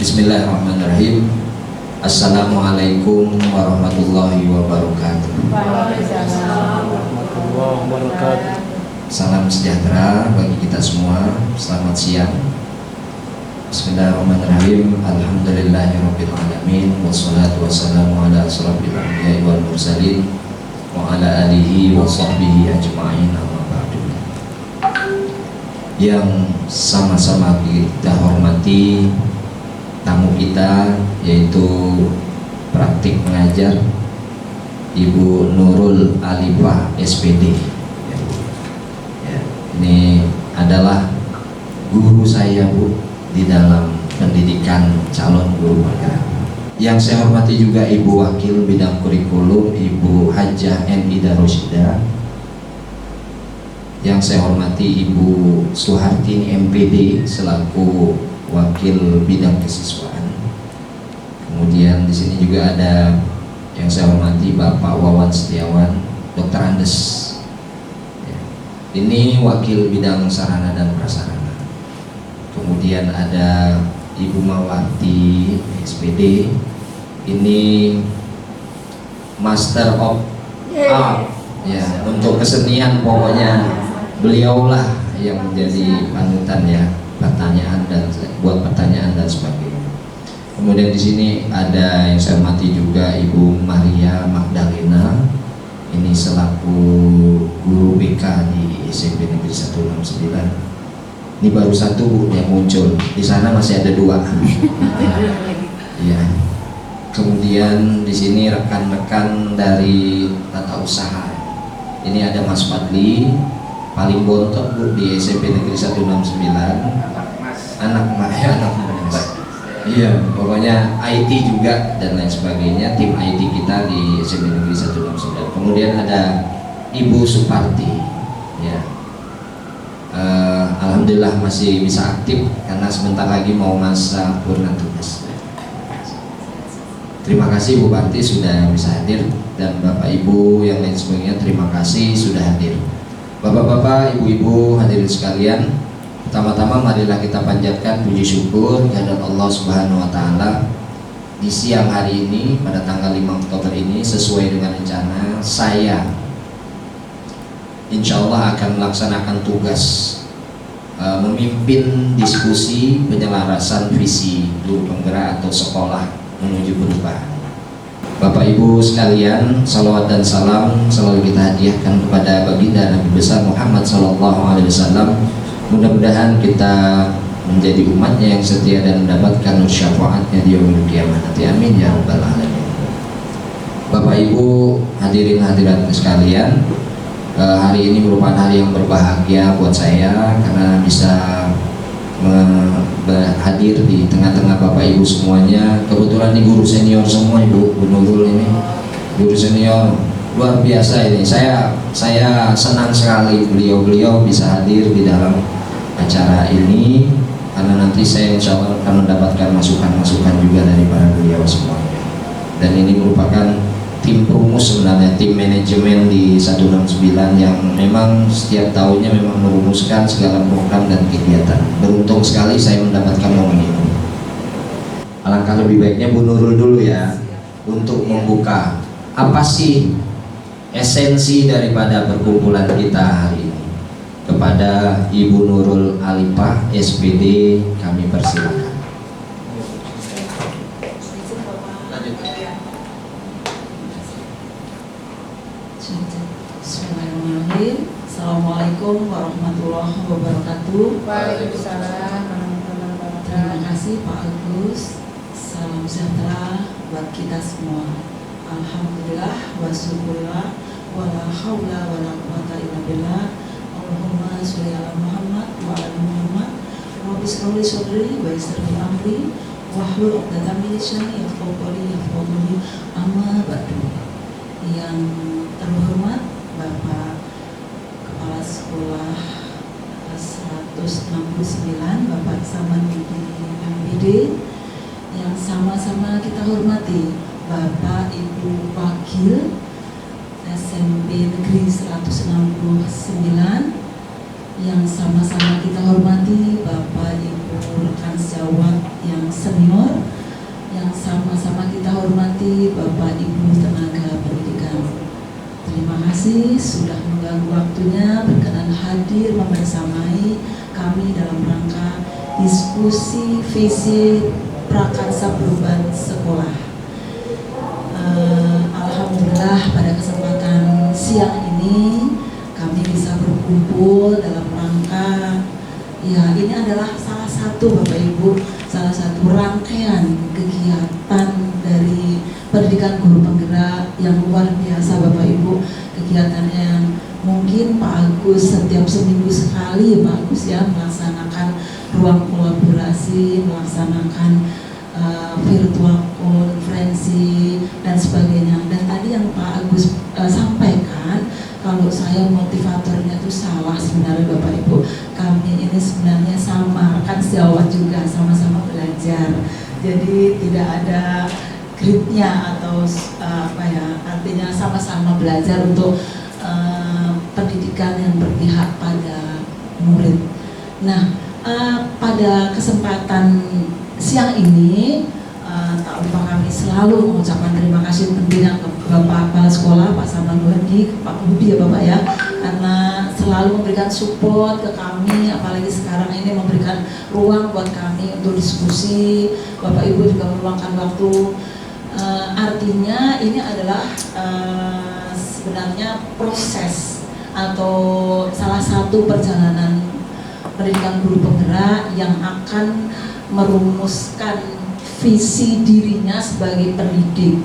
Bismillahirrahmanirrahim. Assalamualaikum warahmatullahi wabarakatuh. Waalaikumsalam warahmatullahi wabarakatuh. Salam sejahtera bagi kita semua. Selamat siang. Bismillahirrahmanirrahim. Alhamdulillahirabbil alamin. Wassalatu wassalamu ala asyrofil anbiya'i wal mursalin wa ala alihi wa sahbihi ajma'in. Amma ba'du. Yang sama-sama kita hormati tamu kita, yaitu praktik mengajar Ibu Nurul Alifah SPD. Ini adalah guru saya, Bu, di dalam pendidikan calon guru penggerak. Yang saya hormati juga Ibu Wakil Bidang Kurikulum, Ibu Hajah N. Ida Rosyida. Yang saya hormati Ibu Suhartini MPD selaku Wakil Bidang Kesiswaan. Kemudian di sini juga ada yang saya hormati Bapak Wawan Setiawan, Dr. Andes. Ini Wakil Bidang Sarana dan Prasarana. Kemudian ada Ibu Mawati SPD. Ini Master of Art, ya, untuk kesenian. Pokoknya beliaulah yang menjadi panutan, ya, pertanyaan dan buat pertanyaan dan sebagainya. Kemudian di sini ada yang saya hormati juga Ibu Maria Magdalena. Ini selaku guru BK di SMP Negeri 169. Ini baru satu, Bu, yang muncul. Di sana masih ada dua. Iya. Kemudian di sini rekan-rekan dari tata usaha. Ini ada Mas Fadli, paling bontot, Bu, di SMP Negeri 169. Anak mas. Iya, pokoknya IT juga dan lain sebagainya. Tim IT kita di SMP Negeri 169. Kemudian ada Ibu Suparti, ya. Alhamdulillah masih bisa aktif karena sebentar lagi mau masa purna tugas. Terima kasih Bu Parti sudah bisa hadir, dan Bapak Ibu yang lain sebagainya terima kasih sudah hadir. Bapak-bapak, ibu-ibu, hadirin sekalian, pertama-tama marilah kita panjatkan puji syukur kehadirat Allah Subhanahu wa taala. Di siang hari ini pada tanggal 5 Oktober ini, sesuai dengan rencana saya insya Allah akan melaksanakan tugas memimpin diskusi penyelarasan visi guru penggerak atau sekolah menuju perubahan. Bapak Ibu sekalian, salawat dan salam selalu kita hadiahkan kepada baginda Nabi besar Muhammad SAW. Mudah-mudahan kita menjadi umatnya yang setia dan mendapatkan nur syafaatnya di yaumil qiyamah nanti. Amin ya rabbal alamin. Bapak Ibu hadirin hadirat sekalian, hari ini merupakan hari yang berbahagia buat saya karena bisa hadir di tengah-tengah Bapak Ibu semuanya. Kebetulan ini guru senior semua, Ibu Nurul ini guru senior luar biasa ini. Saya senang sekali beliau bisa hadir di dalam acara ini karena nanti saya insya Allah akan mendapatkan masukan-masukan juga dari para beliau semuanya. Dan ini merupakan tim perumus sebenarnya, tim manajemen di 169 yang memang setiap tahunnya memang merumuskan segala program dan kegiatan. Beruntung sekali saya mendapatkan momen itu. Alangkah lebih baiknya Bu Nurul dulu ya untuk membuka apa sih esensi daripada perkumpulan kita hari ini. Kepada Ibu Nurul Alifah SPD kami persilakan. Bismillahirrahmanirrahim. Assalamualaikum warahmatullahi wabarakatuh. Waalaikumsalam warahmatullahi wabarakatuh. Terima kasih Pak Agus. Salam sejahtera buat kita semua. Alhamdulillah wa syukurillah wa la haula wa la quwwata illa billah. Allahumma sholli ala Muhammad wa ala Muhammad. Rabbi shrah li sadri wa yassir li amri wahlul 'uqdatam min lisani yafqahu qawli amma ba'du. Yang terhormat Bapak Kepala Sekolah 169 Bapak Saman MPD, yang sama-sama kita hormati Bapak Ibu Wakil SMP Negeri 169, yang sama-sama kita hormati Bapak Ibu rekan sejawat yang senior, kasih Bapak Ibu tenaga pendidikan. Terima kasih sudah mengganggu waktunya berkenan hadir membersamai kami dalam rangka diskusi visi prakarsa perubahan sekolah. Alhamdulillah pada kesempatan siang ini kami bisa berkumpul dalam rangka, ya ini adalah salah satu Bapak Ibu, salah satu rangkaian kegiatan dari pendidikan guru penggerak yang luar biasa Bapak Ibu. Kegiatannya yang mungkin Pak Agus setiap seminggu sekali Pak Agus ya melaksanakan ruang kolaborasi, melaksanakan virtual konferensi dan sebagainya. Dan tadi yang Pak Agus sampaikan, kalau saya motivatornya itu salah sebenarnya Bapak Ibu. Kami ini sebenarnya sama, kan sejawat juga, sama-sama belajar. Jadi tidak ada gridnya atau artinya sama-sama belajar untuk pendidikan yang berpihak pada murid. Nah, pada kesempatan siang ini tak lupa kami selalu mengucapkan terima kasih tentunya ke Bapak Kepala Sekolah Pak Saman Budi, Pak Budi ya Bapak ya, karena selalu memberikan support ke kami, apalagi sekarang ini memberikan ruang buat kami untuk diskusi. Bapak Ibu juga meluangkan waktu. Artinya ini adalah sebenarnya proses atau salah satu perjalanan pendidikan guru penggerak yang akan merumuskan visi dirinya sebagai pendidik,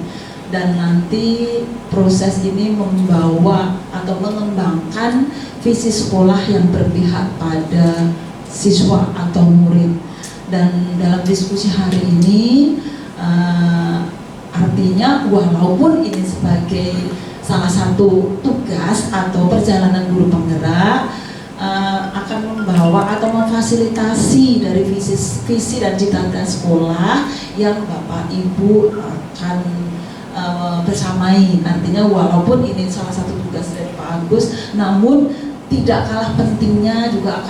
dan nanti proses ini membawa atau mengembangkan visi sekolah yang berpihak pada siswa atau murid. Dan dalam diskusi hari ini artinya walaupun ini sebagai salah satu tugas atau perjalanan guru penggerak, akan membawa atau memfasilitasi dari visi dan cita-cita sekolah yang Bapak Ibu akan bersamai. Artinya walaupun ini salah satu tugas dari Pak Agus, namun tidak kalah pentingnya juga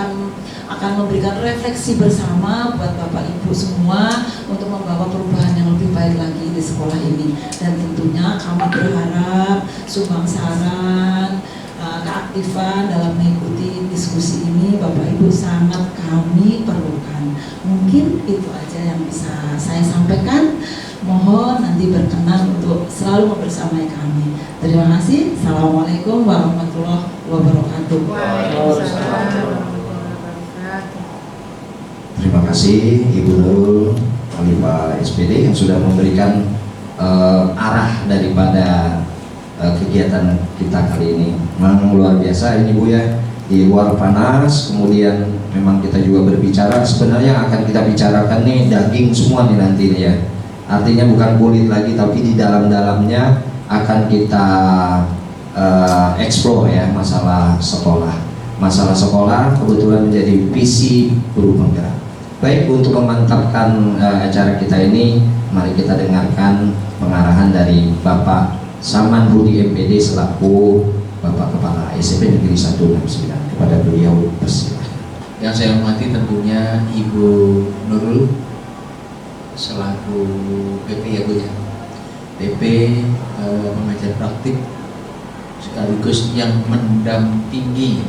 akan memberikan refleksi bersama buat Bapak Ibu semua untuk membawa perubahan yang lebih baik lagi di sekolah ini. Dan tentunya kami berharap sumbang saran, keaktifan dalam mengikuti diskusi ini Bapak Ibu sangat kami perlukan. Mungkin itu aja yang bisa saya sampaikan. Mohon nanti berkenan untuk selalu membersamai kami. Terima kasih. Assalamualaikum warahmatullahi wabarakatuh. Terima kasih Ibu Nurul Khalifah SPD yang sudah memberikan arah daripada kegiatan kita kali ini. Memang luar biasa ini Bu ya, di luar panas, kemudian memang kita juga berbicara, sebenarnya yang akan kita bicarakan nih daging semua nih nanti nih ya, artinya bukan kulit lagi, tapi di dalam-dalamnya akan kita explore ya, masalah sekolah kebetulan menjadi visi guru penggerak. Baik, untuk memantapkan acara kita ini, mari kita dengarkan pengarahan dari Bapak Saman Budi MPD selaku Bapak Kepala SMP Negeri 169. Kepada beliau persilakan. Yang saya hormati tentunya Ibu Nurul selaku PP ya Bu ya, PP pengajar praktik sekaligus yang mendampingi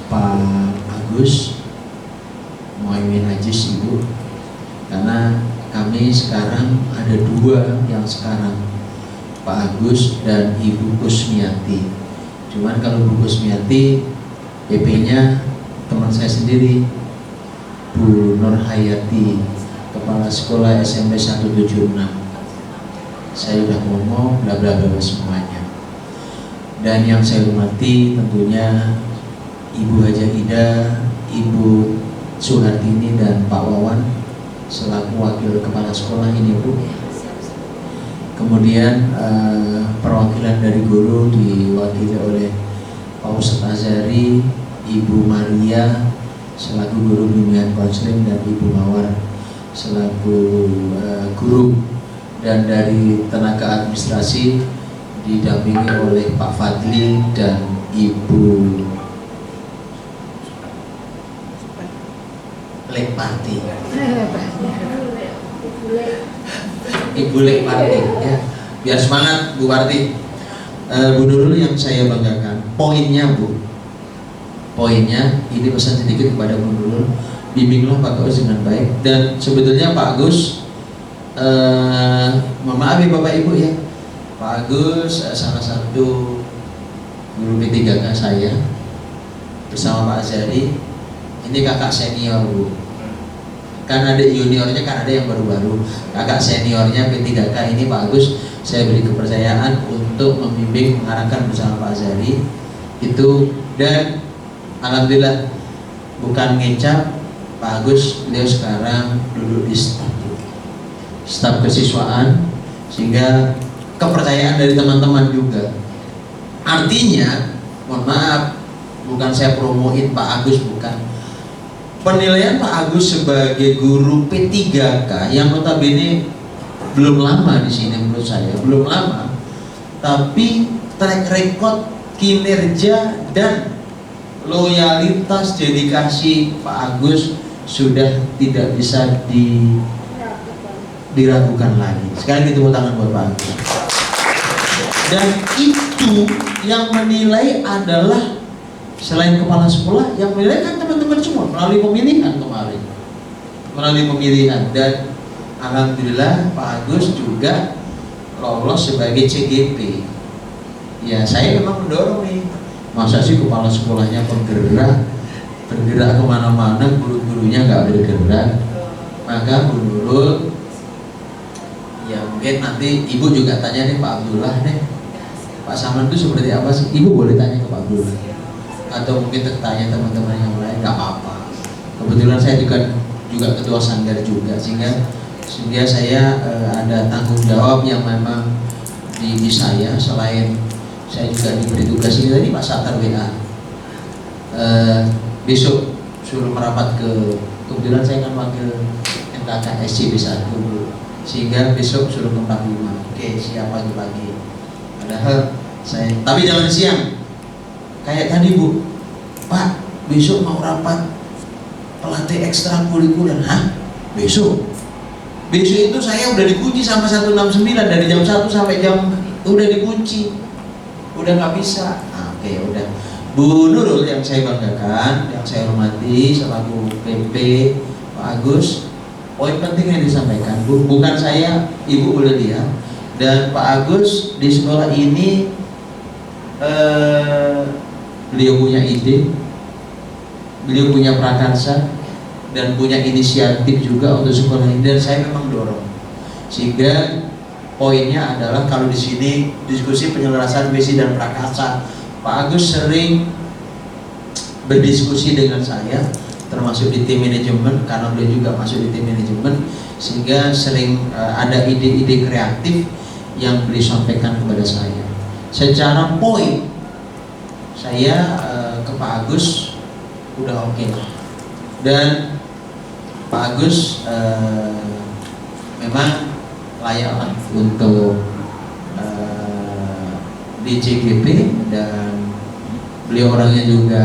Pak Agus Muhaimin Ajis Ibu, karena kami sekarang ada dua yang sekarang, Pak Agus dan Ibu Kusmiati. Cuman kalau Bu Kusmiati PP-nya teman saya sendiri, Bu Nur Hayati, Kepala Sekolah SMP 176. Saya udah ngomong bla bla bla semuanya. Dan yang saya hormati tentunya Ibu Haja Ida, Ibu Suhartini dan Pak Wawan selaku wakil kepala sekolah ini Bu. Kemudian perwakilan dari guru diwakili oleh Pak Ustadz Azari, Ibu Maria selaku guru bimbingan konseling, dan Ibu Mawar selaku guru, dan dari tenaga administrasi didampingi oleh Pak Fadli dan Ibu Lepati. Ibu Lek Parti ya. Biar semangat Bu Parti. Bu Nurul yang saya banggakan, poinnya Bu. Poinnya ini pesan sedikit kepada Bu Nurul, bimbinglah Pak Agus dengan baik. Dan sebetulnya Pak Agus, mohon maaf ya Bapak Ibu ya, Pak Agus salah satu guru P3K saya bersama Pak Azhari. Ini kakak senior Bu, kan ada juniornya, kan ada yang baru-baru. Kakak seniornya P3K ini Pak Agus, saya beri kepercayaan untuk membimbing, mengarahkan bersama Pak Azhari itu. Dan alhamdulillah, bukan ngecap, Pak Agus beliau sekarang duduk di staf kesiswaan, sehingga kepercayaan dari teman-teman juga. Artinya, mohon maaf, bukan saya promoin Pak Agus, bukan. Penilaian Pak Agus sebagai guru P3K yang notabene belum lama di sini, menurut saya belum lama, tapi track record kinerja dan loyalitas dedikasi Pak Agus sudah tidak bisa diragukan lagi. Sekali tepuk tangan buat Pak Agus. Dan itu yang menilai adalah selain kepala sekolah, yang menilai kan teman-teman semua melalui pemilihan kemarin, melalui pemilihan. Dan alhamdulillah Pak Agus juga lolos sebagai CGP. Ya saya memang mendorong nih, masa sih kepala sekolahnya bergerak kemana-mana, guru-gurunya nggak bergerak. Maka Bu Nurul, ya mungkin nanti Ibu juga tanya nih Pak Abdullah nih, Pak Saman itu seperti apa sih? Ibu boleh tanya ke Pak Abdullah, atau mungkin tanya teman-teman yang lain, nggak apa-apa. Kebetulan saya juga ketua sanggar juga, sehingga saya ada tanggung jawab yang memang di saya. Selain saya juga diberi tugas ini tadi Pak Satar WA, besok suruh merapat kebetulan saya kan wakil MKK SCB 1 sehingga besok suruh ke 45. Oke, siap pagi-pagi. Padahal saya, tapi jangan siang. Kayak tadi Bu, Pak besok mau rapat pelatih ekstrakurikuler. Hah? Besok itu saya udah dikunci sama 169 dari jam 1 sampai jam, udah dikunci, udah nggak bisa. Nah, oke, udah. Bu Nurul yang saya banggakan, yang saya hormati selaku PP Pak Agus, poin penting yang disampaikan Bu, bukan saya, Ibu boleh lihat. Dan Pak Agus di sekolah ini beliau punya ide, beliau punya prakarsa, dan punya inisiatif juga untuk sekolah ini. Dan saya memang dorong, sehingga poinnya adalah kalau di sini diskusi penyelarasan visi dan prakarsa, Pak Agus sering berdiskusi dengan saya, termasuk di tim manajemen, karena beliau juga masuk di tim manajemen, sehingga sering ada ide-ide kreatif yang beliau sampaikan kepada saya. Secara poin, saya ke Pak Agus udah oke lah. Dan Pak Agus memang layak lah untuk di CGP, dan beliau orangnya juga.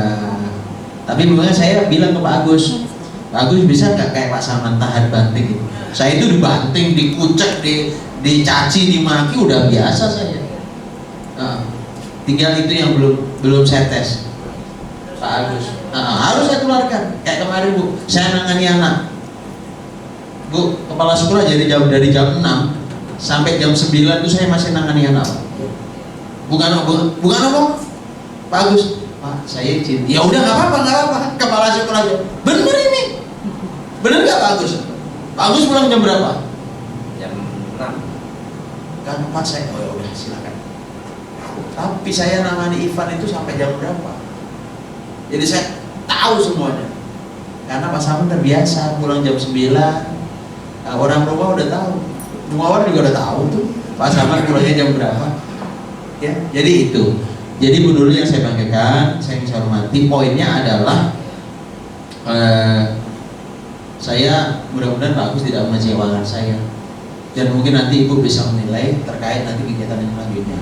Tapi memang saya bilang ke Pak Agus bisa nggak kayak Pak Saman tahan banting gitu. Saya itu dibanting, dikucek, dicaci, dimaki udah biasa saya. Tinggal itu yang belum saya tes Pak Agus. Harus saya keluarkan. Kayak kemarin Bu, saya nangani anak Bu, kepala sekolah dari jam 6 sampai jam 9 itu saya masih nangani anak. Bukan apa Pak Agus, Pak saya izin. Ya udah nggak apa-apa, kepala sekolah aja. Bener ini, bener nggak Pak Agus? Pak Agus pulang jam berapa? Jam 6. Kan Pak saya, oh ya udah silakan. Tapi saya nangani Ivan itu sampai jam berapa? Jadi saya tahu semuanya. Karena Pak Saman terbiasa pulang jam 9. Orang rumah udah tahu, Muawar juga udah tahu tuh Pak Saman pulangnya jam berapa. Ya, jadi itu. Jadi Bu Nurul yang saya banggakan, saya hormati. Poinnya adalah saya mudah-mudahan Pak Agus tidak mengecewakan saya, dan mungkin nanti Ibu bisa menilai terkait nanti kegiatan yang selanjutnya.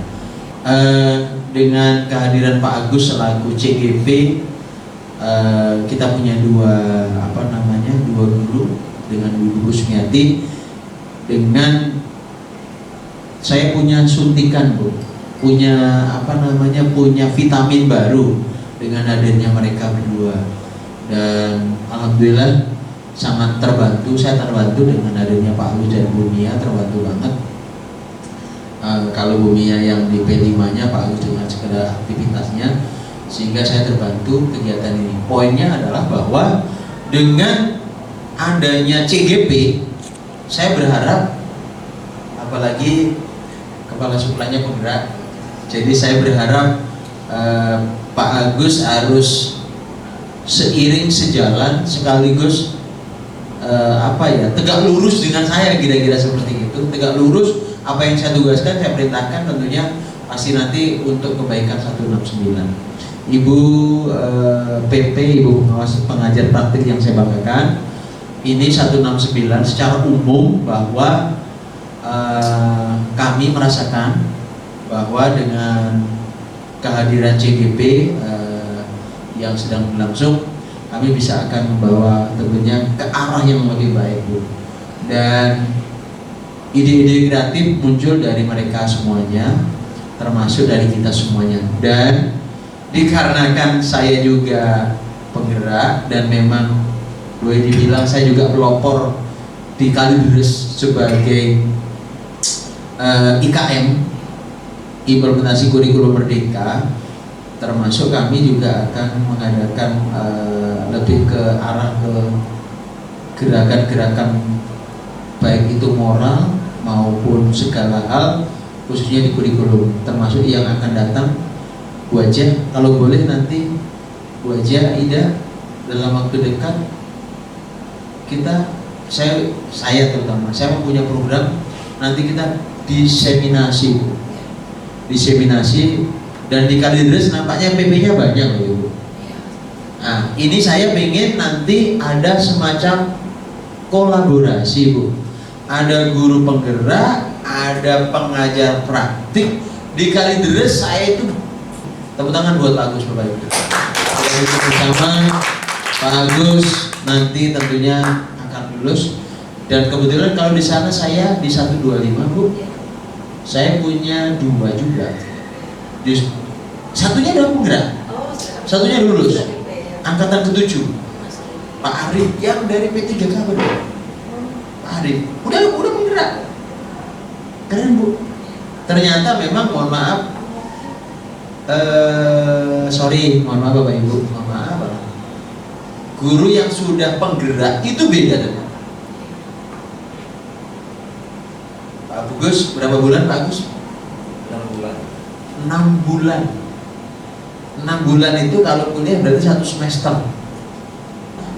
Dengan kehadiran Pak Agus selaku CGP, kita punya dua guru dengan Bu Sumiati. dengan saya punya suntikan Bu, punya punya vitamin baru dengan hadirnya mereka berdua, dan alhamdulillah sangat terbantu. Saya terbantu dengan hadirnya Pak Agus dan Bu Mia, terbantu banget. Kalau Bu Mia yang di P5-nya, Pak Agus dengan segala aktivitasnya, sehingga saya terbantu kegiatan ini. Poinnya adalah bahwa dengan adanya CGP, saya berharap, apalagi kepala suplainya penggerak, jadi saya berharap Pak Agus harus seiring sejalan sekaligus tegak lurus dengan saya, kira-kira seperti itu. Tegak lurus, apa yang saya tugaskan, saya perintahkan, tentunya pasti nanti untuk kebaikan 169. Ibu PP, Ibu pengajar praktik yang saya banggakan, ini 169 secara umum bahwa kami merasakan bahwa dengan kehadiran CGP yang sedang berlangsung, kami bisa akan membawa tentunya ke arah yang lebih baik, Bu. Dan ide-ide kreatif muncul dari mereka semuanya, termasuk dari kita semuanya. Dan dikarenakan saya juga penggerak dan memang boleh dibilang saya juga pelopor di Kalideres sebagai IKM, implementasi kurikulum merdeka, termasuk kami juga akan mengadakan lebih ke arah ke gerakan-gerakan baik itu moral maupun segala hal, khususnya di kurikulum, termasuk yang akan datang Bu Haja, kalau boleh nanti Bu Haja, Ida, dalam waktu dekat saya terutama, saya mempunyai program nanti kita diseminasi, Bu. Diseminasi, dan di Kalideres nampaknya PP-nya banyak loh, Ibu. Nah, ini saya pengen nanti ada semacam kolaborasi, Bu. Ada guru penggerak, ada pengajar praktik di Kalideres. Saya itu tepuk tangan buat Pak Agus, Bapak Ibu. Kita bersama Pak Agus nanti tentunya akan lulus, dan kebetulan kalau di sana saya di 125, Bu. Saya punya 2 juga. Satunya adalah penggerak, satunya lulus angkatan ke-7, Pak Arif yang dari P3K, Pak Arif udah penggerak, keren, Bu. Ternyata memang mohon maaf, mohon maaf Bapak Ibu, mohon maaf, guru yang sudah penggerak itu beda dengan Pak Agus. Berapa bulan Pak Agus? 6 bulan. 6 bulan itu kalau kuliah berarti 1 semester.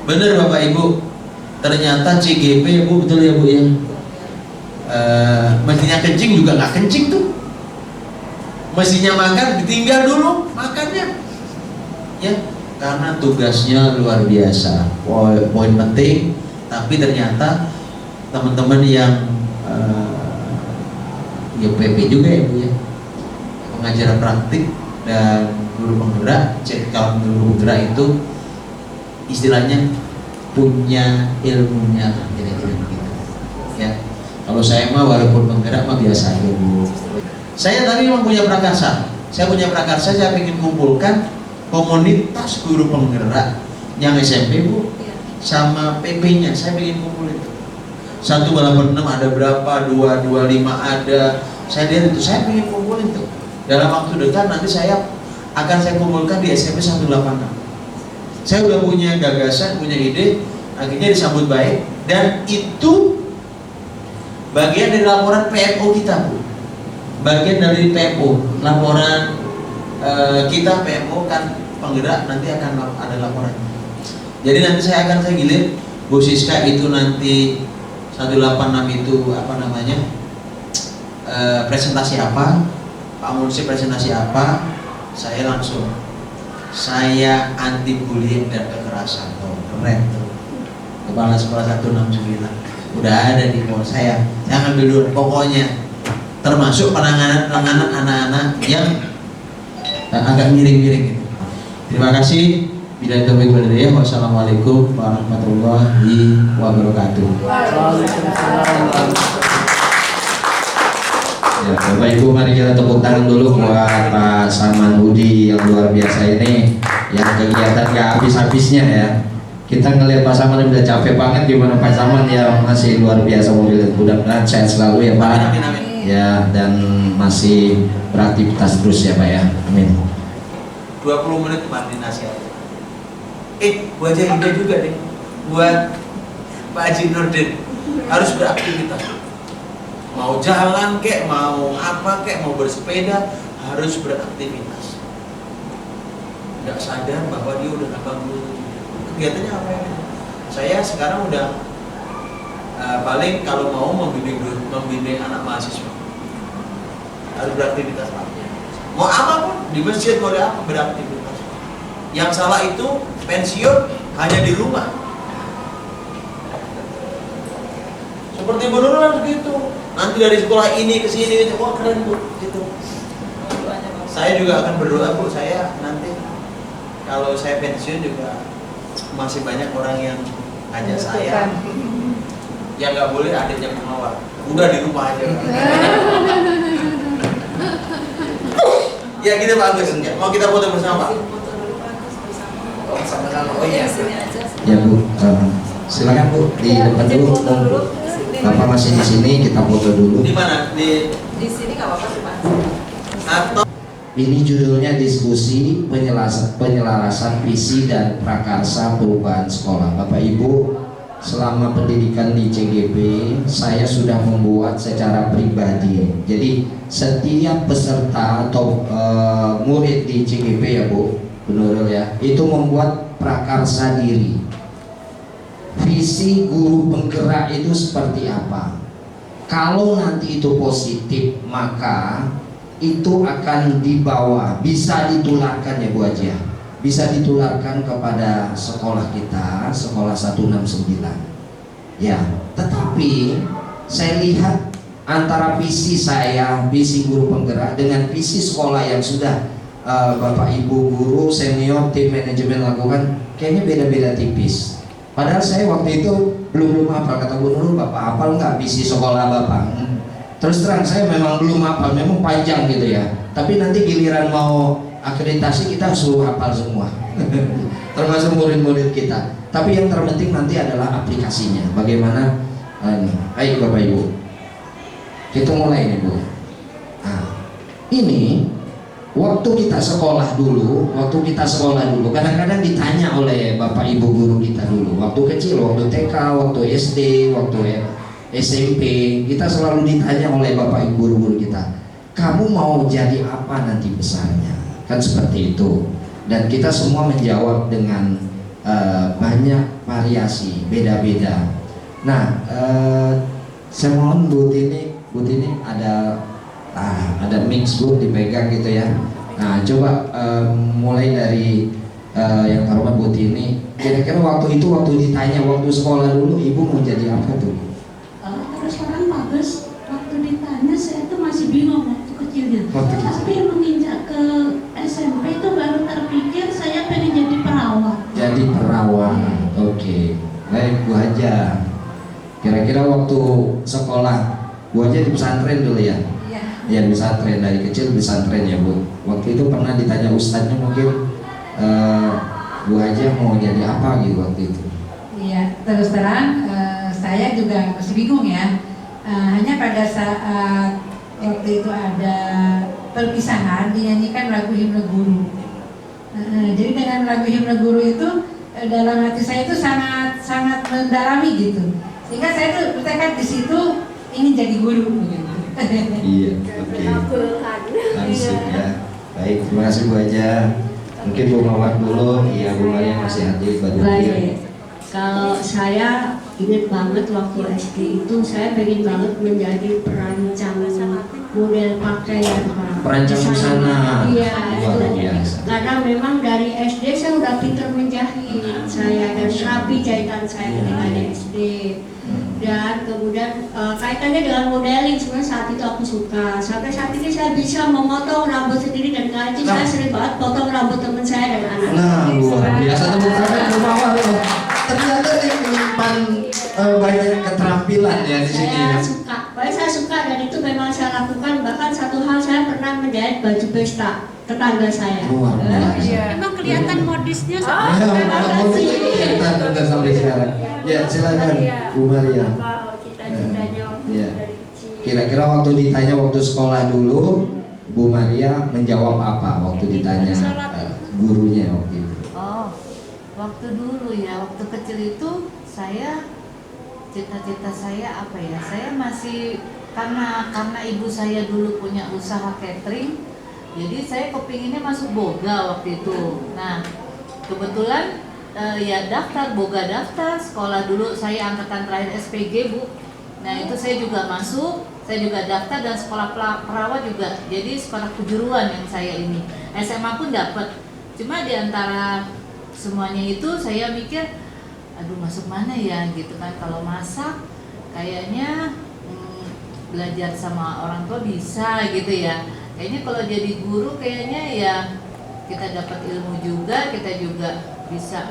Bener Bapak Ibu, ternyata CGP, Bu, betul ya Bu ya. Mestinya kencing juga nggak kencing tuh. Mestinya makan ditinggal dulu makannya, ya, karena tugasnya luar biasa. Poin penting, tapi ternyata teman-teman yang ya PP juga ya Bu ya, pengajar praktik dan guru penggerak. Kalau guru penggerak itu istilahnya punya ilmunya, kira-kira begitu ya. Kalau saya mah walaupun penggerak mah biasa aja, Bu. Saya tadi memang punya prakarsa. Saya ingin kumpulkan komunitas guru penggerak yang SMP, Bu, sama PP-nya. Saya ingin kumpul itu. 186 ada berapa, 225 ada. Saya lihat itu, saya ingin kumpulin itu. Dalam waktu dekat nanti saya kumpulkan di SMP 186. Saya udah punya gagasan, punya ide, akhirnya disambut baik, dan itu bagian dari laporan PMO kita, Bu. Bagian dari PMO, laporan kita PMO kan penggerak nanti akan ada laporan. Jadi nanti saya gilir Bu Siska itu nanti 186 itu presentasi apa, Pak Munsi presentasi apa, saya anti bullying dan kekerasan. Keren tuh. Kepala sekolah 169 udah ada di bawah saya ngambil dulu pokoknya, termasuk penanganan anak-anak yang agak miring-miring gitu. Terima kasih. Billahi taufiq wal hidayah. Wassalamualaikum warahmatullahi wabarakatuh. Waalaikumsalam. Ya, Bapak Ibu, mari kita tepuk tangan dulu buat Pak Saman Budi yang luar biasa ini, yang kegiatan gak habis-habisnya ya. Kita ngelihat Pak Saman udah capek banget, gimana Pak Saman yang masih luar biasa mobil. Mudah-mudahan sehat selalu ya Pak. Amin, amin. Ya, dan masih beraktivitas terus ya Pak ya. Amin. 20 menit mandi nasihat. Buat Haji Indah juga nih, buat Pak Haji Nurdin harus beraktivitas. Mau jalan kek, mau apa kek, mau bersepeda, harus beraktivitas. Nggak sadar bahwa dia udah 80. Kegiatannya apa ya? Saya sekarang udah paling kalau mau membimbing anak mahasiswa harus beraktivitas apa? Mau apapun di masjid, mau apa, beraktivitas. Yang salah itu pensiun hanya di rumah. Seperti Bu Nurul harus gitu. Nanti dari sekolah ini ke sini gitu. Wah keren Bu, gitu. Saya juga akan berdoa Bu, saya nanti kalau saya pensiun juga masih banyak orang yang ngajak saya. Ya nggak boleh adiknya pengawal. Udah di rumah aja. Ya gitu Pak Agus, mau kita foto bersama Pak? Sama-sama. Oh iya. Ya Bu, silakan Bu di depan dulu. Bapak masih di sini, kita foto dulu. Di mana? Di sini nggak apa-apa sih Pak. atau Ini judulnya diskusi penyelarasan visi dan prakarsa perubahan sekolah. Bapak Ibu, selama pendidikan di CGP, saya sudah membuat secara pribadi. Jadi setiap peserta atau murid di CGP ya Bu Nurul ya, itu membuat prakarsa diri. Visi guru penggerak itu seperti apa? Kalau nanti itu positif, maka itu akan dibawa, bisa ditularkan ya Bu Haji, bisa ditularkan kepada sekolah kita, sekolah 169 ya. Tetapi saya lihat antara visi saya, visi guru penggerak dengan visi sekolah yang sudah Bapak Ibu guru senior tim manajemen lakukan, kayaknya beda-beda tipis. Padahal saya waktu itu belum hafal, kata Bu Nurul, Bapak hafal nggak visi sekolah Bapak? Terus terang saya memang belum hafal, memang panjang gitu ya. Tapi nanti giliran mau akreditasi kita suruh hafal semua, termasuk murid-murid kita. Tapi yang terpenting nanti adalah aplikasinya. Bagaimana? Ayo Bapak Ibu, kita mulai nih Bu. Nah, ini waktu kita sekolah dulu, kadang-kadang ditanya oleh Bapak Ibu guru kita dulu, waktu kecil, waktu TK, waktu SD, waktu SMP, kita selalu ditanya oleh Bapak Ibu guru-guru kita, kamu mau jadi apa nanti besarnya? Kan seperti itu. Dan kita semua menjawab dengan banyak variasi, beda-beda. Nah, saya mohon Bu Tini ada mix Bu dipegang gitu ya. Nah, coba mulai dari yang terhormat Bu Tini. Kira-kira waktu ditanya waktu sekolah dulu, Ibu mau jadi apa tuh? Terus orang bagus, waktu ditanya saya tuh masih bingung waktu kecilnya. Tapi menginjak ke SMP itu baru terpikir saya pengen jadi perawat. Jadi perawat, oke. Baik Bu Haja. Kira-kira waktu sekolah, Bu Haja di pesantren dulu ya? Iya. Ya di pesantren, dari kecil di pesantren ya Bu. Waktu itu pernah ditanya ustadznya mungkin Bu Haja mau jadi apa gitu waktu itu? Iya, terus terang saya juga masih bingung ya. Hanya pada saat waktu itu ada perpisahan dinyanyikan lagu himne guru. Jadi dengan lagu himne guru itu dalam hati saya itu sangat mendalami gitu. Sehingga saya tuh bertekad di situ ingin jadi guru. Iya, oke. Langsung ya. Baik, terima kasih Bu Haja. Mungkin Bu Mawar dulu, iya Bu Maria masih hadir baru hadir. Baik. Kalau saya ingat banget waktu SD itu saya pengen banget menjadi perancang model pakaian Pak. Perancang busana. Iya, Luar itu. biasa. Karena memang dari SD saya udah pinter menjahit saya dan rapi jahitan saya ketika di SD. Dan kemudian kaitannya dengan modeling sebenarnya saat itu aku suka. Sampai saat ini saya bisa memotong rambut sendiri dan ngaji. Saya sering banget potong rambut teman saya dan anak. Nah, luar biasa tuh Bu Mawar. Ternyata dia menyimpan banyak keterampilan ya di sini. Saya suka, saya suka dan itu memang saya lakukan bahkan pesta tetangga saya. Luar biasa. Iya. Emang kelihatan modisnya Ya, kelihatan udah sampai sekarang. Ya, silakan Bu Maria. cita-citanya waktu Iya. dari kecil. Kira-kira waktu ditanya waktu sekolah dulu, Bu Maria menjawab apa waktu ditanya gurunya waktu itu? Oh, waktu dulu ya, waktu kecil itu saya cita-cita saya apa ya? Saya masih karena ibu saya dulu punya usaha catering, jadi saya kepinginnya masuk boga waktu itu. Nah, kebetulan ya boga daftar sekolah dulu, saya angkatan terakhir SPG Bu. Nah itu saya juga masuk, saya juga daftar dan sekolah perawat juga. Jadi sekolah kejuruan yang saya ini. SMA pun dapat. Cuma di antara semuanya itu saya mikir, aduh masuk mana ya gitu kan. Kalau masak kayaknya belajar sama orang tua bisa gitu ya. Kayaknya kalau jadi guru kayaknya ya kita dapat ilmu juga, kita juga bisa.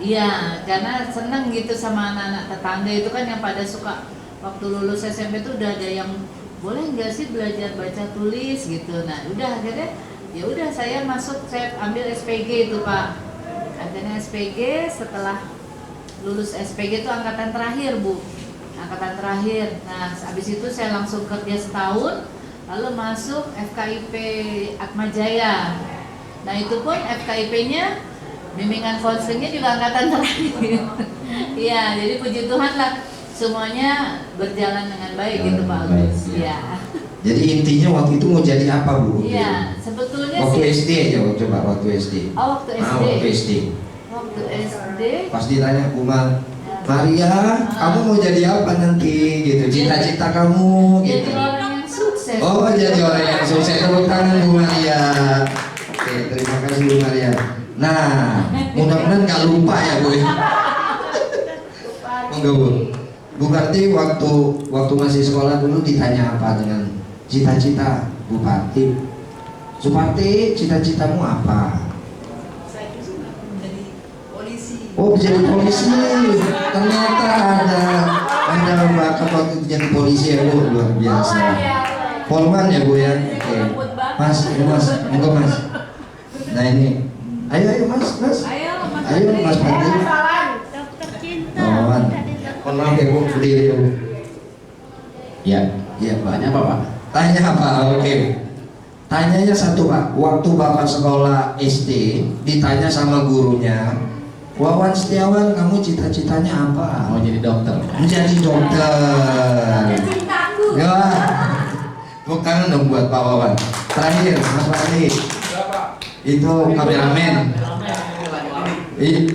Iya, karena seneng gitu sama anak-anak tetangga itu kan yang pada suka waktu lulus SMP tuh udah ada yang boleh nggak sih belajar baca tulis gitu. Nah udah akhirnya ya udah saya masuk, saya ambil SPG itu Pak. Akhirnya SPG, setelah lulus SPG itu angkatan terakhir Bu, angkatan terakhir. Nah habis itu saya langsung kerja setahun, lalu masuk FKIP Atmajaya. Nah itu pun FKIP-nya bimbingan konselingnya juga angkatan terakhir. Iya, jadi puji Tuhan lah semuanya berjalan dengan baik gitu Pak Agus. Iya. Jadi intinya waktu itu mau jadi apa Bu? Iya, sebetulnya Waktu sih. SD aja, coba waktu SD. Oh, waktu SD. Waktu SD. Waktu SD. Pas ditanya Bu Maria, kamu mau jadi apa nanti? Gitu, cita-cita kamu Jadi gitu. orang yang sukses. Oh, jadi orang yang sukses. Tepuk tangan Bu Maria. Oke, terima kasih Bu Maria. Nah, mudah-mudahan nggak lupa ya Bu. Enggak Bu. Bu Karti waktu masih sekolah dulu ditanya apa dengan cita-cita Bupati? Suparti, cita-citamu apa? Saya itu menjadi polisi. Oh, jadi polisi. Ternyata ada bakat waktu itu jadi polisi ya Bu, luar biasa. Polman ya Bu ya. Oke. Mas, ini Mas, enggak Mas. Nah ini, ayo Mas. Ayo Mas Pati. Dokter cinta. Lawan. Mohon maaf ya Bu, berdiri ya Bu. Ya, iya Pak. Tanya apa Pak? Tanya apa? Oke. Tanyanya satu Pak. Waktu Bapak sekolah SD ditanya sama gurunya, Wawan Setiawan, kamu cita-citanya apa? Mau jadi dokter. Menjadi dokter. Ya. Tepuk tangan dong buat Pak Wawan. Terakhir, Mas Fadli. Itu kameramen.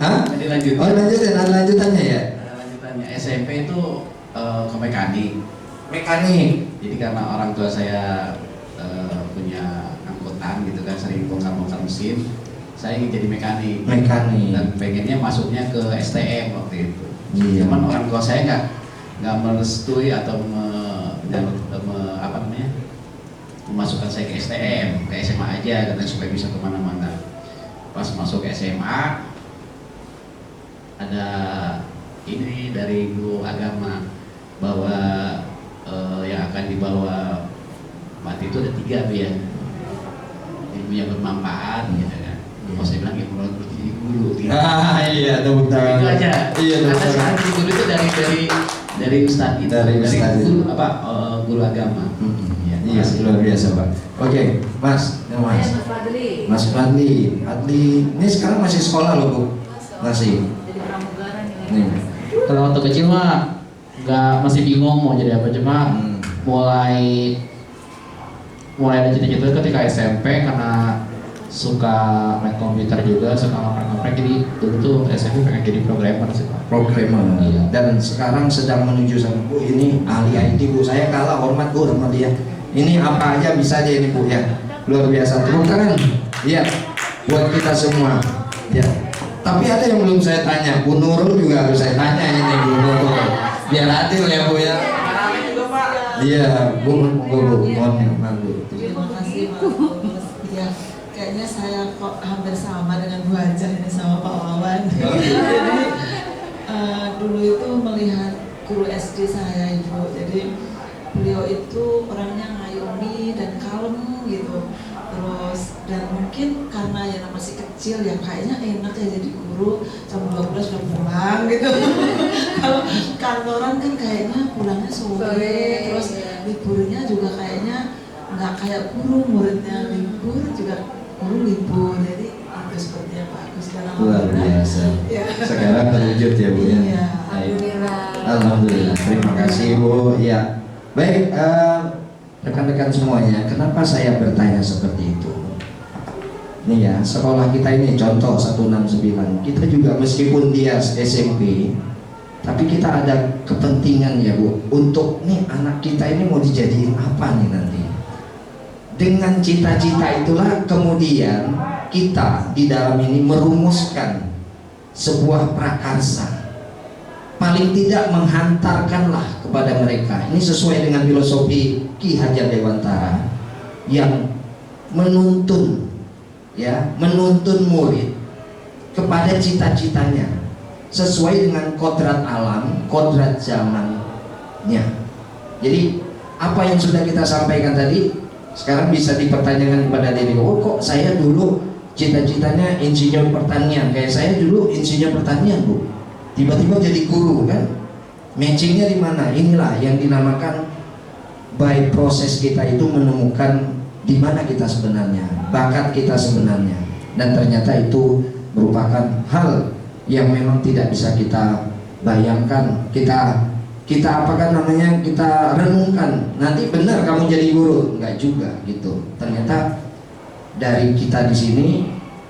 Hah? Lanjut. Oh lanjutin, ada lanjutannya ya? Lanjutannya SMP itu ke mekanik. Mekanik. Jadi karena orang tua saya punya angkutan gitu kan, sering bongkar-bongkar mesin, saya ingin jadi mekanik. Mekanik. Dan pengennya masuknya ke STM waktu itu. Iya. Cuman orang tua saya nggak merestui atau memasukkan saya ke STM, ke SMA aja katanya supaya bisa kemana-mana. Pas masuk ke SMA ada ini dari guru agama bahwa yang akan dibawa mati itu ada 3 tuh ya, ilmu yang bermanfaat gitu kan. Kalau saya bilang ilmu yang jadi guru gitu. Iya, tepuk tangan. Itu aja. Iya, tepuk Karena tangan. sekarang guru itu dari ustadz itu, Dari ustadz itu. guru guru agama. Iya, luar biasa Pak. Oke, Mas, ya, Mas. Saya Mas Fadli. Mas Fadli, ini sekarang masih sekolah loh Bu? Masih. Jadi pramugara Nih. nih. Kalau waktu kecil mah masih bingung mau jadi apa, cuma mulai ada cita-cita ketika SMP karena suka main komputer juga, suka ngaprak-ngaprak, jadi dulu tuh SMP pengen jadi programmer sih Pak. Programmer. Iya. Dan sekarang sedang menuju sana Bu, ini ahli IT Bu. Saya kalah hormat Bu sama dia. Ini apa aja bisa aja ini Bu ya. Luar biasa. Tepuk tangan. Iya. Buat kita semua. Ya. Tapi ada yang belum saya tanya. Bu Nurul juga harus saya tanya ini Bu Nurul. Biar adil ya Bu ya. Iya, Bu. Mohon maaf Bu. Terima kasih Pak Agus. Ya, kayaknya saya kok hampir sama dengan Bu Hajah ini sama Pak Wawan. Jadi dulu itu melihat guru SD saya Ibu. Jadi beliau itu orangnya ngayomi dan kalem gitu. terus dan mungkin karena ya masih kecil ya kayaknya enak ya jadi guru jam 12 udah pulang gitu. Kalau kantoran kan kayaknya pulangnya sore, terus liburnya juga kayaknya nggak kayak guru, muridnya libur juga guru libur, jadi itu seperti apa aku sekarang. Luar biasa. Ya. Sekarang terwujud ya Bu ya. Iya. Baik. Alhamdulillah. Alhamdulillah. Terima kasih Bu. Ya. Baik, rekan-rekan semuanya, kenapa saya bertanya seperti itu? Nih ya, sekolah kita ini contoh 169. Kita juga meskipun dia SMP, tapi kita ada kepentingan ya Bu, untuk nih anak kita ini mau dijadiin apa nih nanti. Dengan cita-cita itulah kemudian kita di dalam ini merumuskan sebuah prakarsa. Paling tidak menghantarkanlah kepada mereka. Ini sesuai dengan filosofi Ki Hajar Dewantara yang menuntun murid kepada cita-citanya sesuai dengan kodrat alam, kodrat zamannya. Jadi apa yang sudah kita sampaikan tadi sekarang bisa dipertanyakan kepada diri, oh kok saya dulu cita-citanya insinyur pertanian, kayak saya dulu insinyur pertanian Bu, tiba-tiba jadi guru kan, matchingnya di mana? Inilah yang dinamakan by proses kita itu menemukan di mana kita sebenarnya, bakat kita sebenarnya, dan ternyata itu merupakan hal yang memang tidak bisa kita bayangkan, kita apakah namanya, kita renungkan nanti benar kamu jadi guru, enggak juga gitu. Ternyata dari kita di sini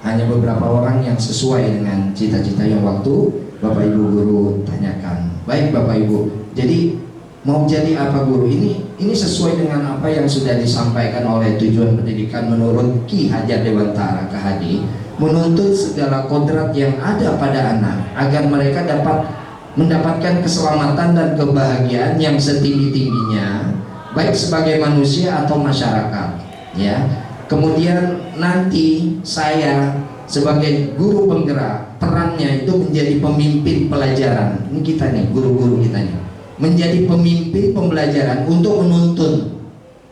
hanya beberapa orang yang sesuai dengan cita-cita yang waktu Bapak Ibu guru tanyakan. Baik Bapak Ibu, jadi mau jadi apa guru ini sesuai dengan apa yang sudah disampaikan oleh tujuan pendidikan menurut Ki Hajar Dewantara KHD, menuntut segala kodrat yang ada pada anak agar mereka dapat mendapatkan keselamatan dan kebahagiaan yang setinggi-tingginya, baik sebagai manusia atau masyarakat ya. Kemudian nanti saya sebagai guru penggerak, perannya itu menjadi pemimpin pelajaran. Ini kita nih, guru-guru kita nih, menjadi pemimpin pembelajaran untuk menuntun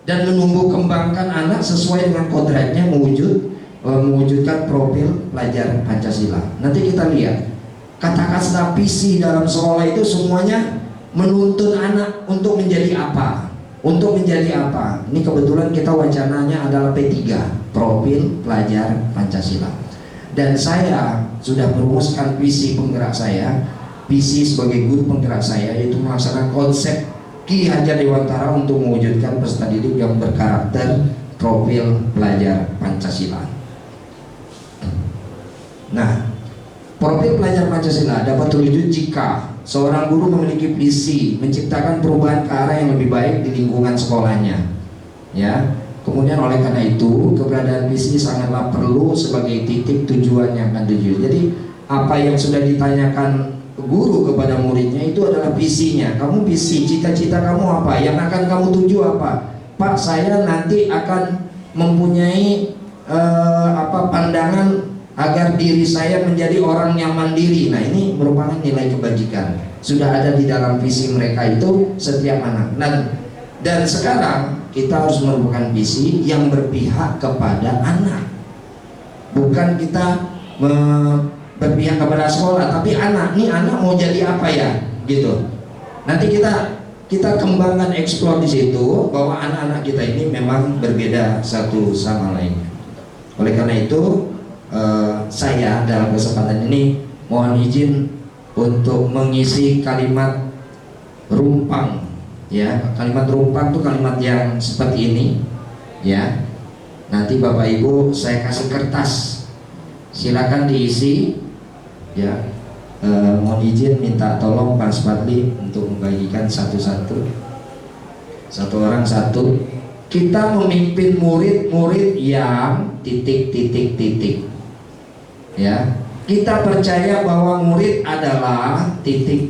dan menumbuh kembangkan anak sesuai dengan kodratnya mewujudkan profil pelajar Pancasila. Nanti kita lihat kata-kata visi dalam sekolah itu semuanya menuntun anak untuk menjadi apa? Untuk menjadi apa? Ini kebetulan kita wacananya adalah P3, profil pelajar Pancasila. Dan saya sudah merumuskan visi penggerak saya, visi sebagai guru penggerak saya, yaitu melaksanakan konsep Ki Hajar Dewantara untuk mewujudkan peserta didik yang berkarakter profil pelajar Pancasila. Nah, profil pelajar Pancasila dapat terwujud jika seorang guru memiliki visi menciptakan perubahan ke arah yang lebih baik di lingkungan sekolahnya. Ya, kemudian oleh karena itu keberadaan visi sangatlah perlu sebagai titik tujuan yang akan dituju. Jadi apa yang sudah ditanyakan guru kepada muridnya itu adalah visinya. Kamu visi, cita-cita kamu apa? Yang akan kamu tuju apa? Pak, saya nanti akan mempunyai pandangan agar diri saya menjadi orang yang mandiri. Nah, ini merupakan nilai kebajikan. Sudah ada di dalam visi mereka itu setiap anak. Dan sekarang kita harus merupakan visi yang berpihak kepada anak. Bukan kita berpihak kepada sekolah, tapi anak. Nih anak mau jadi apa ya? Gitu. Nanti kita kembangkan, eksplor di situ bahwa anak-anak kita ini memang berbeda satu sama lain. Oleh karena itu saya dalam kesempatan ini mohon izin untuk mengisi kalimat rumpang ya. Kalimat rumpang itu kalimat yang seperti ini ya. Nanti Bapak Ibu saya kasih kertas, silakan diisi ya. Mohon izin minta tolong Pak Spadli untuk membagikan satu-satu, satu orang satu. Kita memimpin murid-murid yang titik ya, kita percaya bahwa murid adalah titik.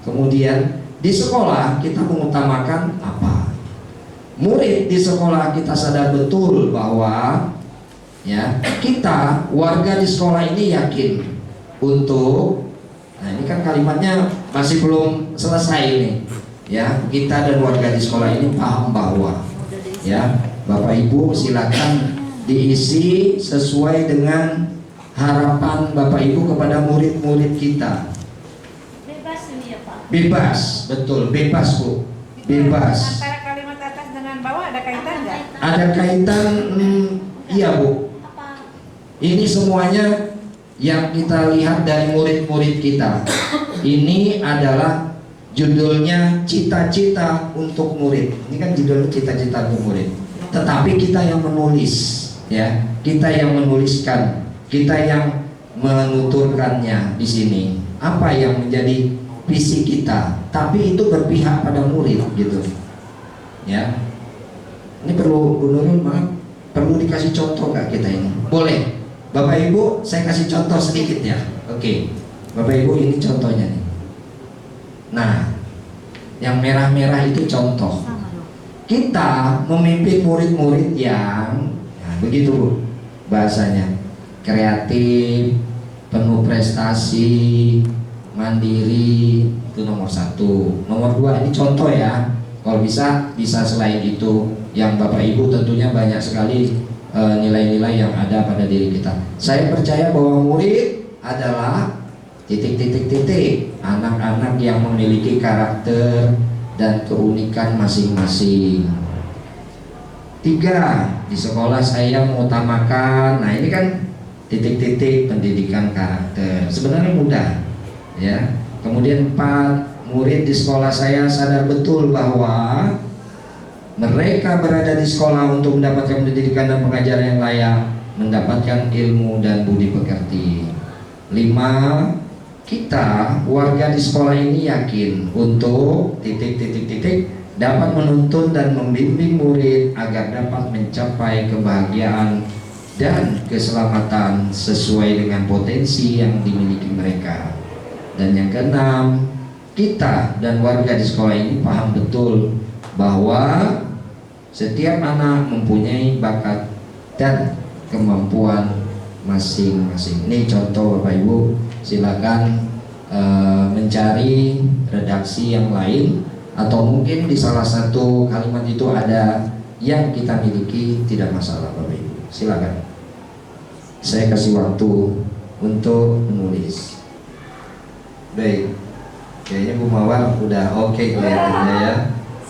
Kemudian di sekolah kita mengutamakan apa? Murid di sekolah kita sadar betul bahwa ya, kita warga di sekolah ini yakin untuk, nah ini kan kalimatnya masih belum selesai ini ya. Kita dan warga di sekolah ini paham bahwa ya, Bapak Ibu silakan diisi sesuai dengan harapan Bapak Ibu kepada murid-murid kita. Bebas ini ya Pak. Bebas, betul, bebas Bu, bebas. Antara kalimat atas dengan bawah ada kaitan nggak? Ada kaitan, iya Bu. Apa? Ini semuanya yang kita lihat dari murid-murid kita. Ini adalah judulnya cita-cita untuk murid. Ini kan judulnya cita-cita untuk murid. Tetapi kita yang menulis, ya, kita yang menuliskan, kita yang menuturkannya di sini. Apa yang menjadi visi kita? Tapi itu berpihak pada murid, gitu. Ya. Ini perlu, Bu Nurul, maaf, perlu dikasih contoh nggak kita ini? Boleh. Bapak Ibu, saya kasih contoh sedikit ya. Oke, Bapak Ibu, ini contohnya nih. Nah, yang merah-merah itu contoh. Kita memimpin murid-murid yang, nah, begitu Bu, bahasanya, kreatif, penuh prestasi, mandiri, itu nomor 1. Nomor 2 ini contoh ya. Kalau bisa selain itu. Yang Bapak Ibu tentunya banyak sekali nilai-nilai yang ada pada diri kita. Saya percaya bahwa murid adalah titik-titik-titik anak-anak yang memiliki karakter dan keunikan masing-masing. 3, di sekolah saya mengutamakan. Nah, ini kan titik-titik pendidikan karakter. Sebenarnya mudah, ya. Kemudian 4, murid di sekolah saya sadar betul bahwa mereka berada di sekolah untuk mendapatkan pendidikan dan pengajaran yang layak, mendapatkan ilmu dan budi pekerti. 5, kita warga di sekolah ini yakin untuk titik-titik-titik dapat menuntun dan membimbing murid agar dapat mencapai kebahagiaan dan keselamatan sesuai dengan potensi yang dimiliki mereka. Dan yang ke-6, kita dan warga di sekolah ini paham betul bahwa setiap anak mempunyai bakat dan kemampuan masing-masing. Ini contoh Bapak Ibu, silakan mencari redaksi yang lain, atau mungkin di salah satu kalimat itu ada yang kita miliki, tidak masalah Bapak Ibu. Silakan. Saya kasih waktu untuk menulis. Baik. Kayaknya Bu Mawar udah oke kelihatannya ya.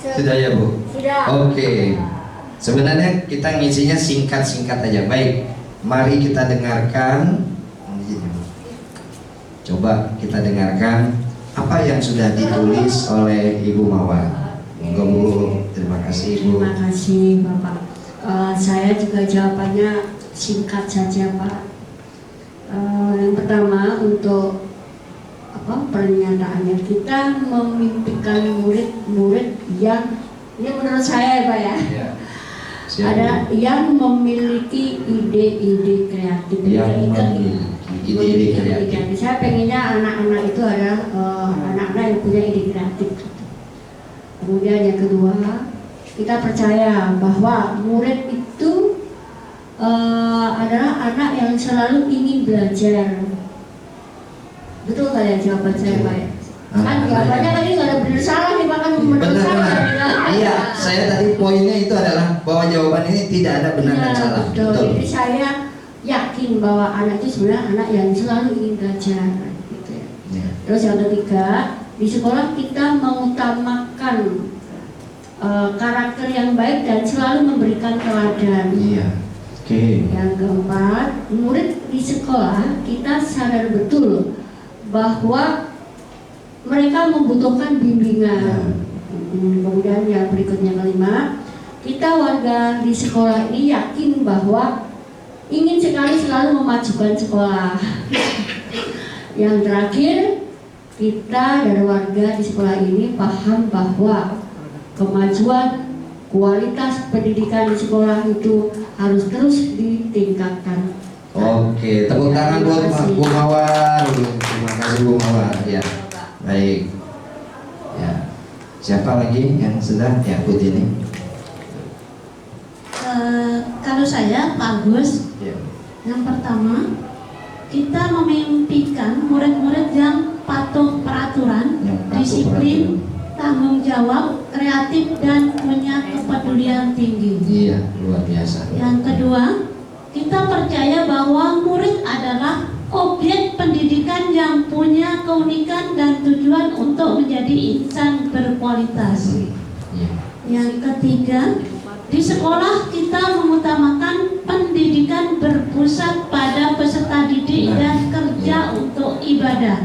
Sudah ya Bu? Sudah. Oke. Sebenarnya kita ngisinya singkat-singkat aja. Baik, mari kita dengarkan. Coba kita dengarkan apa yang sudah ditulis oleh Ibu Mawar. Monggo Bu, terima kasih Bu. Terima kasih Bapak. Saya juga jawabannya singkat saja Pak. Yang pertama, untuk pernyataannya, kita memimpikan murid-murid yang, ini menurut saya ya Pak ya, ada yang memiliki ide-ide kreatif. Ide-ide kreatif. Saya pengennya anak-anak itu adalah anak-anak yang punya ide kreatif. Kemudian yang kedua, kita percaya bahwa murid itu adalah anak yang selalu ingin belajar. Betul nggak ya jawaban saya Pak ya? Kan jawabannya tadi nggak ada benar salah nih Pak, kan menurut saya. Iya, saya tadi poinnya itu adalah bahwa jawaban ini tidak ada benar dan salah. Betul. Jadi saya yakin bahwa anak itu sebenarnya anak yang selalu ingin belajar, gitu ya. Terus yang ketiga, di sekolah kita mengutamakan karakter yang baik dan selalu memberikan teladan. Iya. Oke. Yang keempat, murid di sekolah kita sadar betul bahwa mereka membutuhkan bimbingan. Kemudian yang berikutnya kelima, kita warga di sekolah ini yakin bahwa ingin sekali selalu memajukan sekolah. Yang terakhir, kita dari warga di sekolah ini paham bahwa kemajuan kualitas pendidikan di sekolah itu harus terus ditingkatkan. Oke, tepuk tangan buat Bu Mawar. Terima kasih Bu Mawar. Ya, baik. Ya, siapa lagi yang sudah ya Bu ini? Kalau saya Pak Agus, yang pertama kita memimpikan murid-murid yang patuh peraturan, disiplin, tanggung jawab, kreatif dan punya kepedulian tinggi. Iya, luar biasa. Yang kedua, kita percaya bahwa murid adalah objek pendidikan yang punya keunikan dan tujuan untuk menjadi insan berkualitas. Yang ketiga, di sekolah kita mengutamakan pendidikan berpusat pada peserta didik dan kerja untuk ibadah.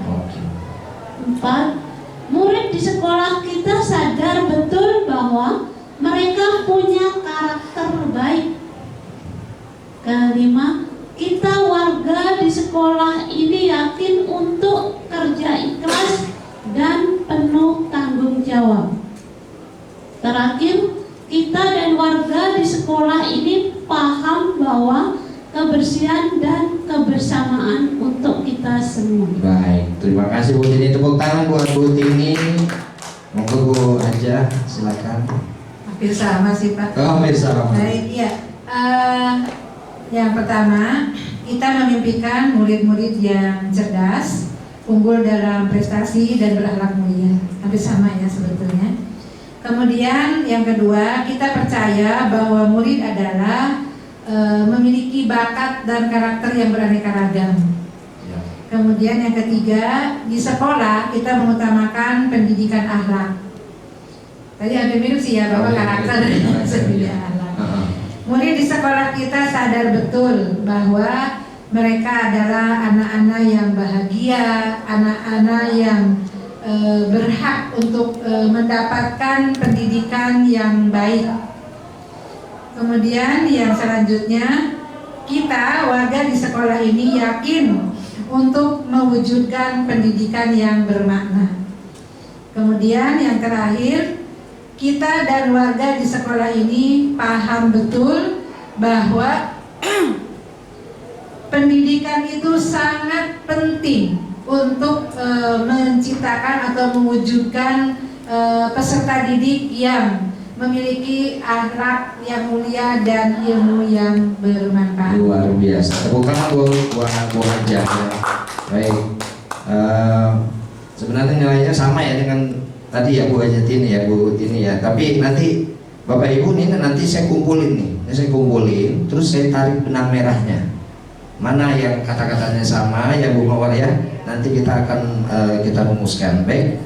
4. Murid di sekolah kita sadar betul bahwa mereka punya karakter baik. Kelima, kita warga di sekolah ini yakin untuk kerja ikhlas dan penuh tanggung jawab. Terakhir, kita dan warga di sekolah ini paham bahwa kebersihan dan kebersamaan untuk kita semua. Baik, terima kasih Bu Tini. Tepuk tangan buat Bu Tini. Monggo Bu aja, silakan. Hampir sama sih Pak. Oh, hampir sama. Baik, iya. Yang pertama, kita memimpikan murid-murid yang cerdas, unggul dalam prestasi dan berakhlak mulia. Hampir sama ya sebetulnya. Kemudian yang kedua, kita percaya bahwa murid adalah memiliki bakat dan karakter yang beraneka ragam. Kemudian yang ketiga, di sekolah kita mengutamakan pendidikan akhlak. Tadi hampir mirip sih ya, bahwa karakter dan pendidikan akhlak. Murid di sekolah kita sadar betul bahwa mereka adalah anak-anak yang bahagia, anak-anak yang berhak untuk mendapatkan pendidikan yang baik. Kemudian yang selanjutnya, kita warga di sekolah ini yakin untuk mewujudkan pendidikan yang bermakna. Kemudian yang terakhir, kita dan warga di sekolah ini paham betul bahwa pendidikan itu sangat penting untuk menciptakan atau mewujudkan peserta didik yang memiliki akhlak yang mulia dan ilmu yang bermanfaat. Luar biasa. Tepuk tangan buat Bu Haja. Baik. Sebenarnya nilainya sama ya dengan tadi ya Bu Haja Tini ya, Bu Tini ya. Tapi nanti Bapak Ibu ini nanti saya kumpulin nih. Saya kumpulin, terus saya tarik benang merahnya. Mana yang kata-katanya sama, yang Bu Mawar ya. Nanti kita akan kita rumuskan. Baik.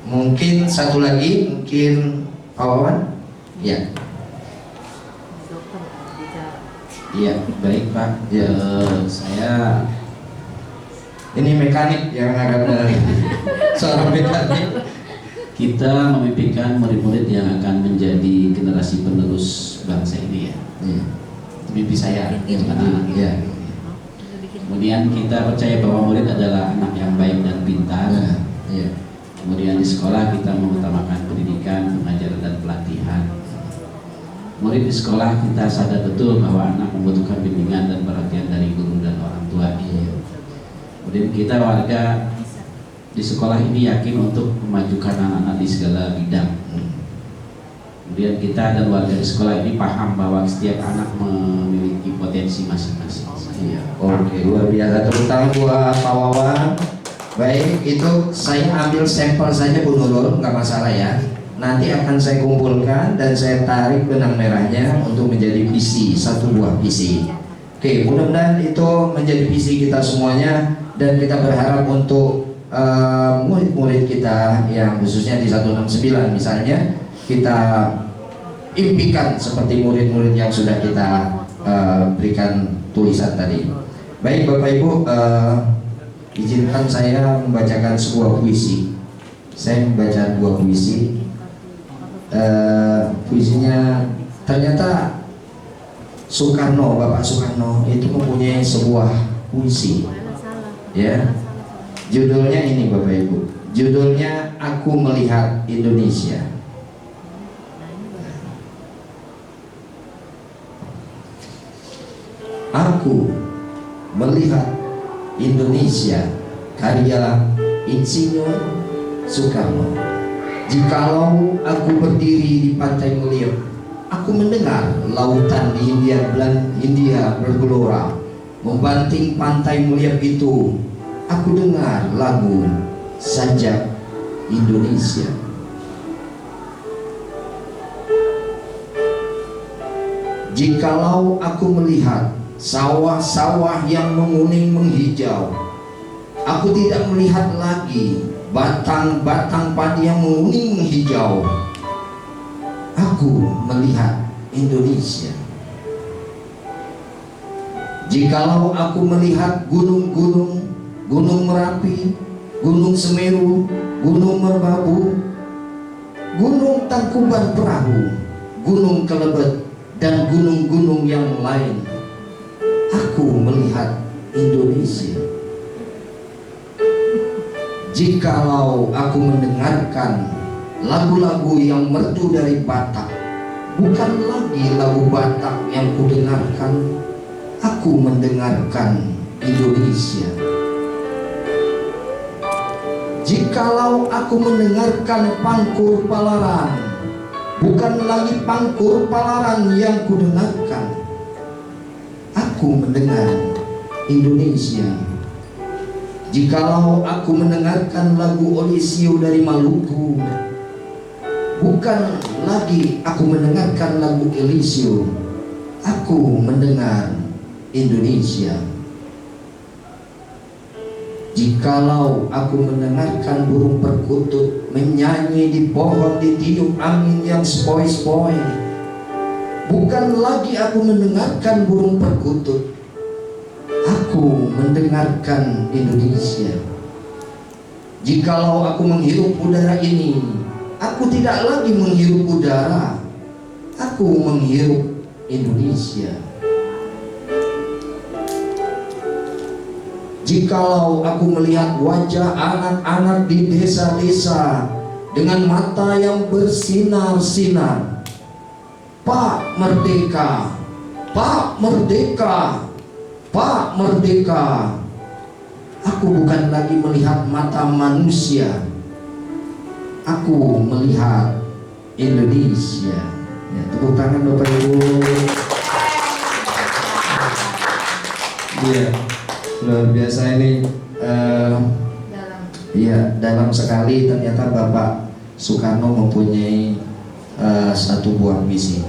Mungkin satu lagi, mungkin Pak Wawan? Ya. Iya, baik Pak. Ya, saya ini mekanik yang akan seorang mekanik. Kita memimpikan murid-murid yang akan menjadi generasi penerus bangsa ini ya. Mimpi saya anak-anak. Ya. Kemudian kita percaya bahwa murid adalah anak yang baik dan pintar. Ya. Kemudian di sekolah kita mengutamakan pendidikan, pengajaran dan pelatihan. Murid di sekolah kita sadar betul bahwa anak membutuhkan bimbingan dan perhatian dari guru dan orang tua. Kemudian kita warga di sekolah ini yakin untuk memajukan anak-anak di segala bidang. Kemudian kita dan warga di sekolah ini paham bahwa setiap anak memiliki potensi masing-masing. Oke, luar biasa. Tepuk tangan buat Pak Wawan. Baik, itu saya ambil sampel saja Bu Nurul, nggak masalah ya. Nanti akan saya kumpulkan dan saya tarik benang merahnya untuk menjadi visi, satu buah visi. Oke, mudah-mudahan itu menjadi visi kita semuanya dan kita berharap untuk murid-murid kita yang khususnya di 169 misalnya kita impikan seperti murid-murid yang sudah kita berikan tulisan tadi. Baik Bapak Ibu, izinkan saya membacakan sebuah puisi. Saya membaca dua puisi. Puisinya ternyata Soekarno, Bapak Soekarno itu mempunyai sebuah puisi. Ya, judulnya ini Bapak Ibu. Judulnya Aku Melihat Indonesia. Aku melihat Indonesia, karya Insinyur Soekarno. Jikalau aku berdiri di pantai mulia, aku mendengar lautan di Hindia bergelora, membanting pantai mulia itu. Aku dengar lagu Sajak Indonesia. Jikalau aku melihat sawah-sawah yang menguning menghijau. Aku tidak melihat lagi batang-batang padi yang menguning menghijau. Aku melihat Indonesia. Jikalau aku melihat gunung-gunung, Gunung Merapi, Gunung Semeru, Gunung Merbabu, Gunung Tangkuban Perahu, Gunung Kelebet, dan gunung-gunung yang lain, aku melihat Indonesia. Jikalau aku mendengarkan lagu-lagu yang merdu dari Batak, bukan lagi lagu Batak yang kudengarkan, aku mendengarkan Indonesia. Jikalau aku mendengarkan Pangkur Palaran, bukan lagi Pangkur Palaran yang kudengarkan, aku mendengar Indonesia. Jikalau aku mendengarkan lagu Olesio dari Maluku, bukan lagi aku mendengarkan lagu Elisio, aku mendengar Indonesia. Jikalau aku mendengarkan burung perkutut menyanyi di pohon ditiup angin yang sepoi-sepoi, bukan lagi aku mendengarkan burung perkutut, aku mendengarkan Indonesia. Jikalau aku menghirup udara ini, aku tidak lagi menghirup udara, aku menghirup Indonesia. Jikalau aku melihat wajah anak-anak di desa-desa dengan mata yang bersinar-sinar, Pak Merdeka, Pak Merdeka, Pak Merdeka, aku bukan lagi melihat mata manusia, aku melihat Indonesia. Ya, tepuk tangan Bapak Ibu. Iya, luar biasa ini. Iya, dalam sekali ternyata Bapak Soekarno mempunyai satu buah misi.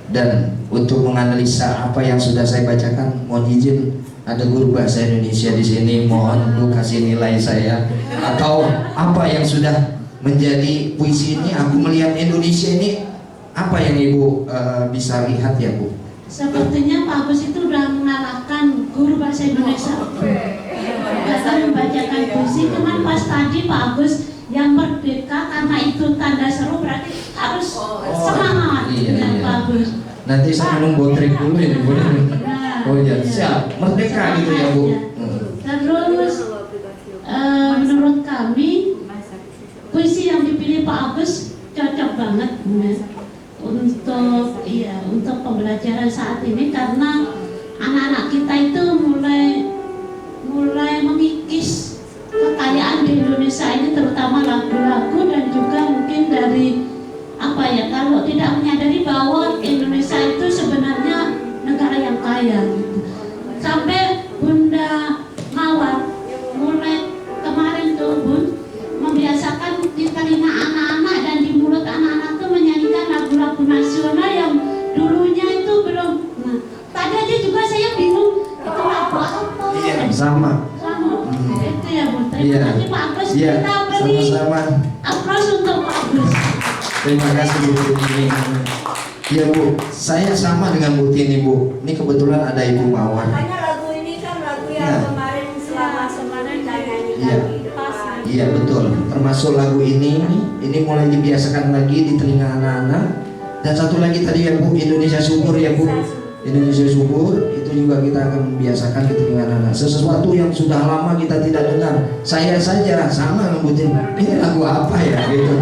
Dan untuk menganalisa apa yang sudah saya bacakan, mohon izin ada guru bahasa Indonesia di sini, mohon Bu kasih nilai saya atau apa yang sudah menjadi puisi ini. Aku melihat Indonesia ini apa yang Ibu bisa lihat ya Bu? Sepertinya Pak Agus itu sudah mengalahkan guru bahasa Indonesia. Bahasa membacakan puisi, cuman pas tadi Pak Agus yang merdeka karena itu tanda seru, berarti harus semangat. Iya. Pak Agus. Nanti saya minum botrik dulu ini boleh? Oh iya, siap. Merdeka gitu ya Bu. Terus menurut kami puisi yang dipilih Pak Agus cocok banget untuk pembelajaran saat ini, karena anak-anak kita itu mulai mengikis kekayaan di Indonesia ini, terutama lagu-lagu dan juga mungkin dari kalau tidak menyadari bahwa Indonesia itu sebenarnya negara yang kaya gitu. Sampai Bunda Mawar mulai kemarin tuh Bun membiasakan di telinga anak-anak dan di mulut anak-anak tuh menyanyikan lagu-lagu nasional yang dulunya itu belum. Nah, tadi aja juga saya bingung itu lagu apa. Iya, sama. Itu ya Bu. Terima kasih Pak Agus. Iya, Kita beri sama-sama. aplaus untuk Pak Agus. Terima kasih Bu Tini. Ya Bu, saya sama dengan Bu Tini Bu. Ini kebetulan ada Ibu Mawar. Makanya lagu ini kan lagu yang kemarin selama semarin dinyanyikan Iya. di depan. Iya betul. Termasuk lagu ini mulai dibiasakan lagi di telinga anak-anak. Dan satu lagi tadi ya Bu, Indonesia Subur ya Bu. Indonesia Subur itu juga kita akan membiasakan di telinga anak-anak. Sesuatu yang sudah lama kita tidak dengar. Saya saja sama ngebutin ini lagu apa ya gitu.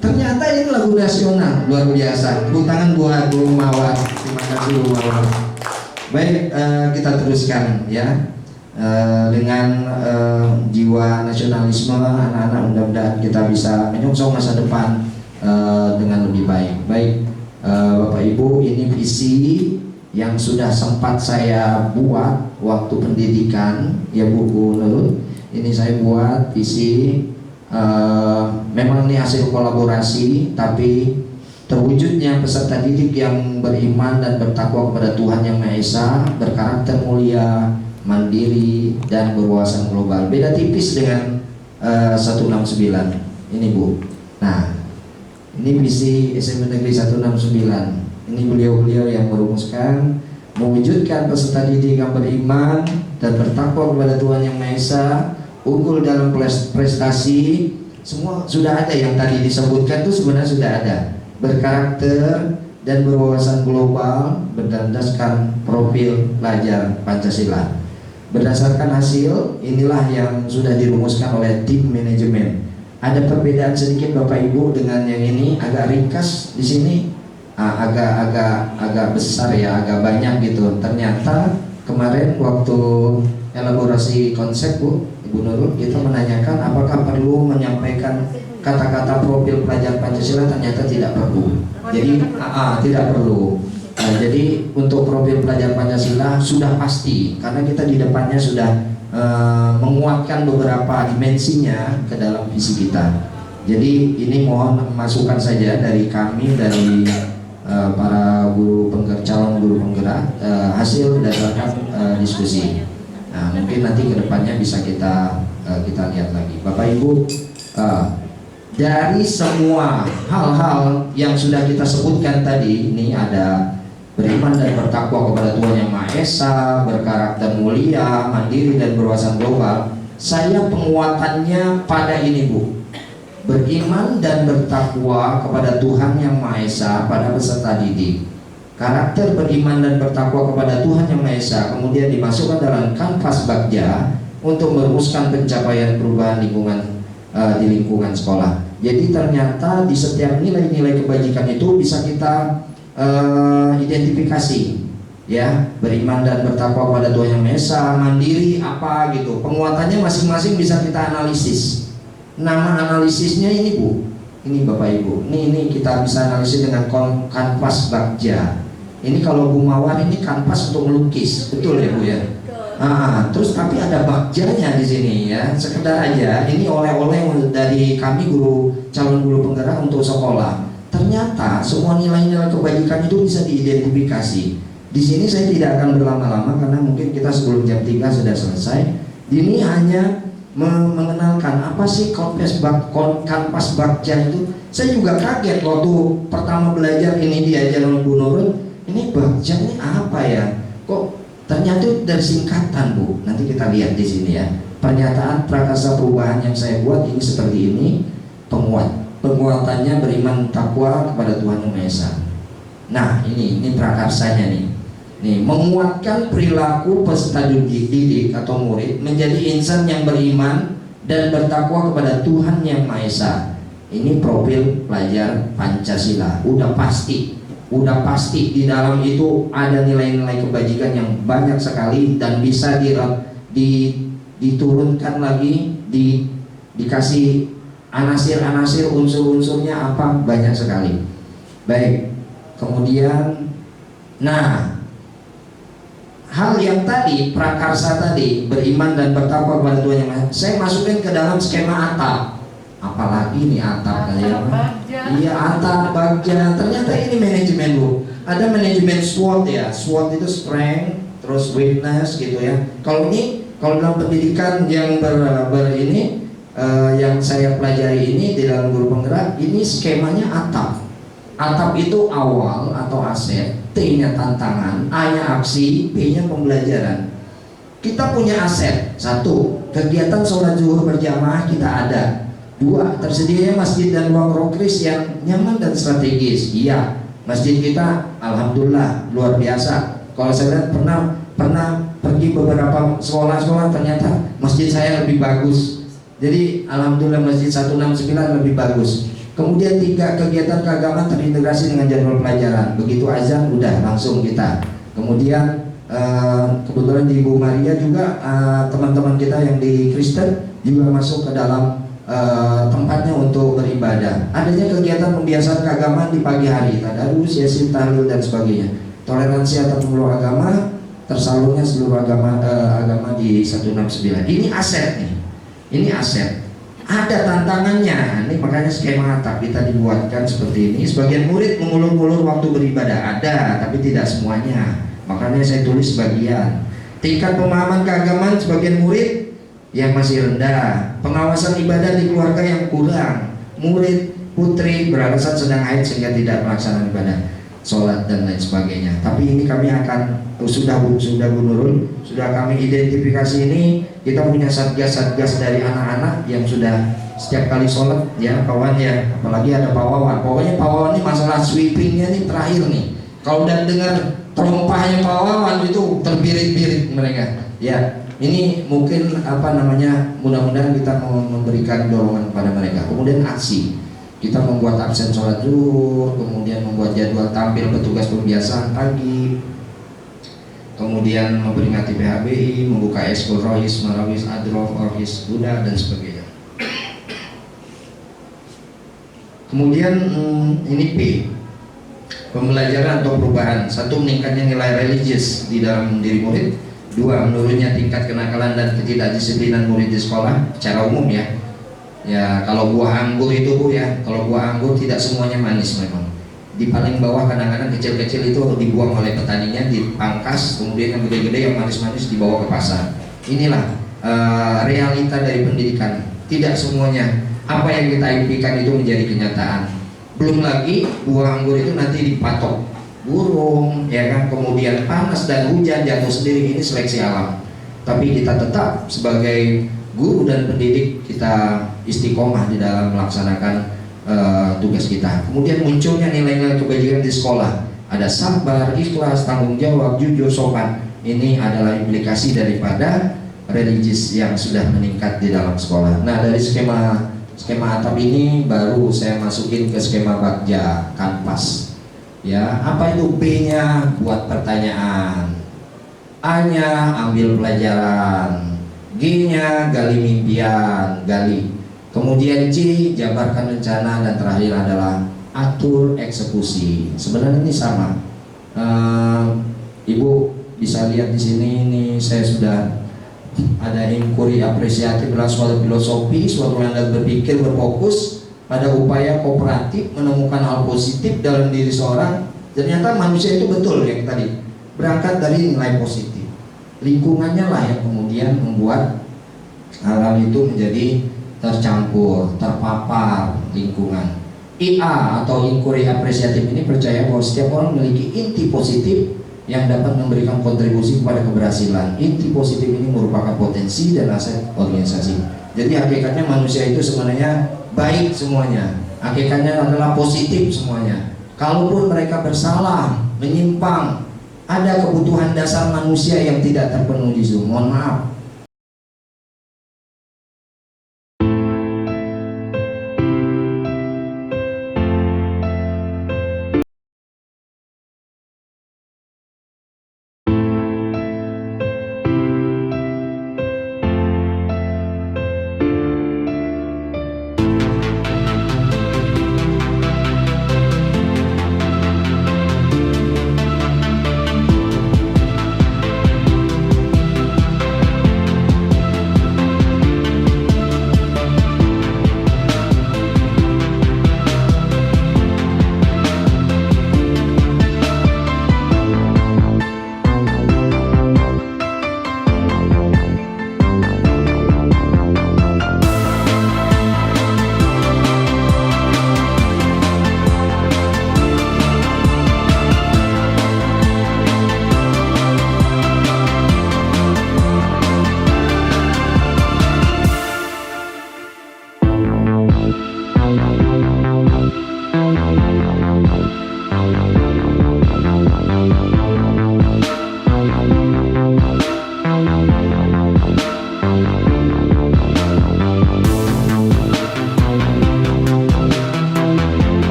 Ternyata ini lagu nasional, luar biasa. Tepuk tangan buat Bu Mawar. Terima kasih Bu Mawar. Baik, kita teruskan ya dengan jiwa nasionalisme anak-anak, mudah-mudahan kita bisa menyongsong masa depan dengan lebih baik. Baik, Bapak Ibu, ini visi yang sudah sempat saya buat waktu pendidikan ya Bu Nur. Ini saya buat visi. Memang ini hasil kolaborasi, tapi terwujudnya peserta didik yang beriman dan bertakwa kepada Tuhan Yang Maha Esa, berkarakter mulia, mandiri, dan berwawasan global. Beda tipis dengan 169 ini Bu. Nah, ini visi SMP Negeri 169. Ini beliau-beliau yang merumuskan, mewujudkan peserta didik yang beriman dan bertakwa kepada Tuhan Yang Maha Esa, unggul dalam prestasi. Semua sudah ada yang tadi disebutkan itu sebenarnya sudah ada. Berkarakter dan berwawasan global berdasarkan profil pelajar Pancasila. Berdasarkan hasil inilah yang sudah dirumuskan oleh tim manajemen. Ada perbedaan sedikit Bapak Ibu dengan yang ini, agak ringkas di sini, agak besar ya, agak banyak gitu. Ternyata kemarin waktu elaborasi konsep Bu, Ibu Nurul, kita menanyakan apakah perlu menyampaikan kata-kata profil pelajar Pancasila, ternyata tidak perlu. Jadi tidak perlu. Nah, jadi untuk profil pelajar Pancasila sudah pasti, karena kita di depannya sudah menguatkan beberapa dimensinya ke dalam visi kita. Jadi ini mohon masukan saja dari kami, dari para guru penggerak, calon guru penggerak, hasil berdasarkan diskusi. Nah, mungkin nanti ke depannya bisa kita lihat lagi. Bapak Ibu, dari semua hal-hal yang sudah kita sebutkan tadi, ini ada beriman dan bertakwa kepada Tuhan Yang Maha Esa, berkarakter mulia, mandiri, dan berwawasan global. Saya penguatannya pada ini Bu, beriman dan bertakwa kepada Tuhan Yang Maha Esa pada peserta didik. Karakter beriman dan bertakwa kepada Tuhan Yang Maha Esa kemudian dimasukkan dalam kanvas Bagja untuk merumuskan pencapaian perubahan lingkungan di lingkungan sekolah. Jadi ternyata di setiap nilai-nilai kebajikan itu bisa kita identifikasi, ya, beriman dan bertakwa kepada Tuhan Yang Maha Esa, mandiri apa gitu. Penguatannya masing-masing bisa kita analisis. Nama analisisnya ini Bu, ini Bapak Ibu, ini kita bisa analisis dengan kanvas Bagja. Ini kalau Bu Mawar ini kanvas untuk melukis, betul ya Bu ya? Terus tapi ada bagjanya di sini ya, sekedar aja ini oleh-oleh dari kami calon guru penggerak untuk sekolah. Ternyata semua nilai-nilai kebajikan itu bisa diidentifikasi. Di sini saya tidak akan berlama-lama karena mungkin kita sebelum jam 3 sudah selesai. Ini hanya mengenalkan apa sih kanvas Bagja itu. Saya juga kaget waktu pertama belajar ini diajar oleh Bu Nurul. Ini Bagja ini apa ya? Kok ternyata itu dari singkatan Bu. Nanti kita lihat di sini ya. Pernyataan prakarsa perubahan yang saya buat ini seperti ini. Penguatannya beriman takwa kepada Tuhan Yang Maha Esa. Nah ini prakarsanya nih. Menguatkan perilaku peserta didik atau murid menjadi insan yang beriman dan bertakwa kepada Tuhan Yang Maha Esa. Ini profil pelajar Pancasila. Udah pasti di dalam itu ada nilai-nilai kebajikan yang banyak sekali dan bisa diturunkan lagi, dikasih anasir-anasir, unsur-unsurnya apa, banyak sekali. Baik, kemudian hal yang tadi, prakarsa tadi, beriman dan bertakwa kepada Tuhan Yang Maha Esa, saya masukin ke dalam skema atap. Apalagi nih atap kalian? Iya, atap Bagja. Ternyata ini manajemen Bu. Ada manajemen SWOT ya. SWOT itu strength, terus weakness gitu ya. Kalau dalam pendidikan yang yang saya pelajari ini di dalam guru penggerak, ini skemanya atap. Atap itu awal atau aset, T-nya tantangan, A-nya aksi, P-nya pembelajaran. Kita punya aset. 1, kegiatan sholat zuhur berjamaah kita ada. 2, tersedianya masjid dan ruang rokris yang nyaman dan strategis. Iya, masjid kita alhamdulillah luar biasa. Kalau saya lihat pernah pergi beberapa sekolah-sekolah, ternyata masjid saya lebih bagus. Jadi alhamdulillah masjid 169 lebih bagus. Kemudian 3, kegiatan keagamaan terintegrasi dengan jadwal pelajaran. Begitu azan udah langsung kita. Kemudian kebetulan di Ibu Maria juga teman-teman kita yang di Kristen juga masuk ke dalam tempatnya untuk beribadah. Adanya kegiatan pembiasaan keagamaan di pagi hari, tadarus, yasin, tahlil dan sebagainya. Toleransi antar seluruh agama, tersalurnya seluruh agama di 169. Ini aset nih. Ini aset. ada tantangannya. Ini makanya skema atap kita dibuatkan seperti ini. Sebagian murid mengulur-ulur waktu beribadah, ada, tapi tidak semuanya. Makanya saya tulis sebagian. Tingkat pemahaman keagamaan sebagian murid yang masih rendah. Pengawasan ibadah di keluarga yang kurang. Murid putri beralasan sedang haid sehingga tidak melaksanakan ibadah, sholat dan lain sebagainya. Tapi ini kami akan sudah Bu Nurul, sudah kami identifikasi ini. Kita punya satgas dari anak-anak yang sudah setiap kali sholat ya kawan ya, apalagi ada Pak Wawan. Pokoknya Pak Wawan ini masalah sweepingnya nih terakhir nih. Kalau udah dengar terompahnya Pak Wawan itu terbirit-birit mereka. Ya, ini mungkin mudah-mudahan kita mau memberikan dorongan kepada mereka. Kemudian aksi. Kita membuat absen sholat zuhur, kemudian membuat jadwal tampil petugas pembiasaan pagi, kemudian memperingati PHBI, membuka eskul rohis, marawis, adrof, orhis, buddha dan sebagainya. Kemudian ini P, pembelajaran atau perubahan. 1. Meningkatnya nilai religius di dalam diri murid. 2. Menurunnya tingkat kenakalan dan ketidakdisiplinan murid di sekolah secara umum ya. Ya kalau buah anggur itu Bu ya, kalau buah anggur tidak semuanya manis memang. Di paling bawah kadang-kadang kecil-kecil itu dibuang oleh petaninya, dipangkas, kemudian yang gede-gede yang manis-manis dibawa ke pasar. Inilah realita dari pendidikan. Tidak semuanya apa yang kita impikan itu menjadi kenyataan. Belum lagi buah anggur itu nanti dipatok burung, ya kan, kemudian panas dan hujan jatuh sendiri. Ini seleksi alam. Tapi kita tetap sebagai guru dan pendidik kita istiqomah di dalam melaksanakan tugas kita. Kemudian munculnya nilai-nilai kebajikan di sekolah. Ada sabar, ikhlas, tanggung jawab, jujur, sopan. Ini adalah implikasi daripada religius yang sudah meningkat di dalam sekolah. Nah, dari skema atap ini baru saya masukin ke skema Bagja Kanvas. Ya, apa itu B-nya? Buat pertanyaan. A-nya ambil pelajaran. G-nya gali mimpian, gali. Kemudian J, jabarkan rencana, dan terakhir adalah atur eksekusi. Sebenarnya ini sama. Ibu bisa lihat di sini, ini saya sudah ada inquiry apresiatif dalam suatu filosofi, suatu landas berpikir berfokus pada upaya kooperatif menemukan hal positif dalam diri seorang. Ternyata manusia itu betul yang tadi berangkat dari nilai positif. Lingkungannya lah yang kemudian membuat hal-hal itu menjadi tercampur, terpapar lingkungan. IA atau inquiry apresiatif ini percaya bahwa setiap orang memiliki inti positif yang dapat memberikan kontribusi kepada keberhasilan. Inti positif ini merupakan potensi dan aset organisasi. Jadi hakikatnya manusia itu sebenarnya baik semuanya. Hakikatnya adalah positif semuanya. Kalaupun mereka bersalah, menyimpang, ada kebutuhan dasar manusia yang tidak terpenuhi. Mohon maaf,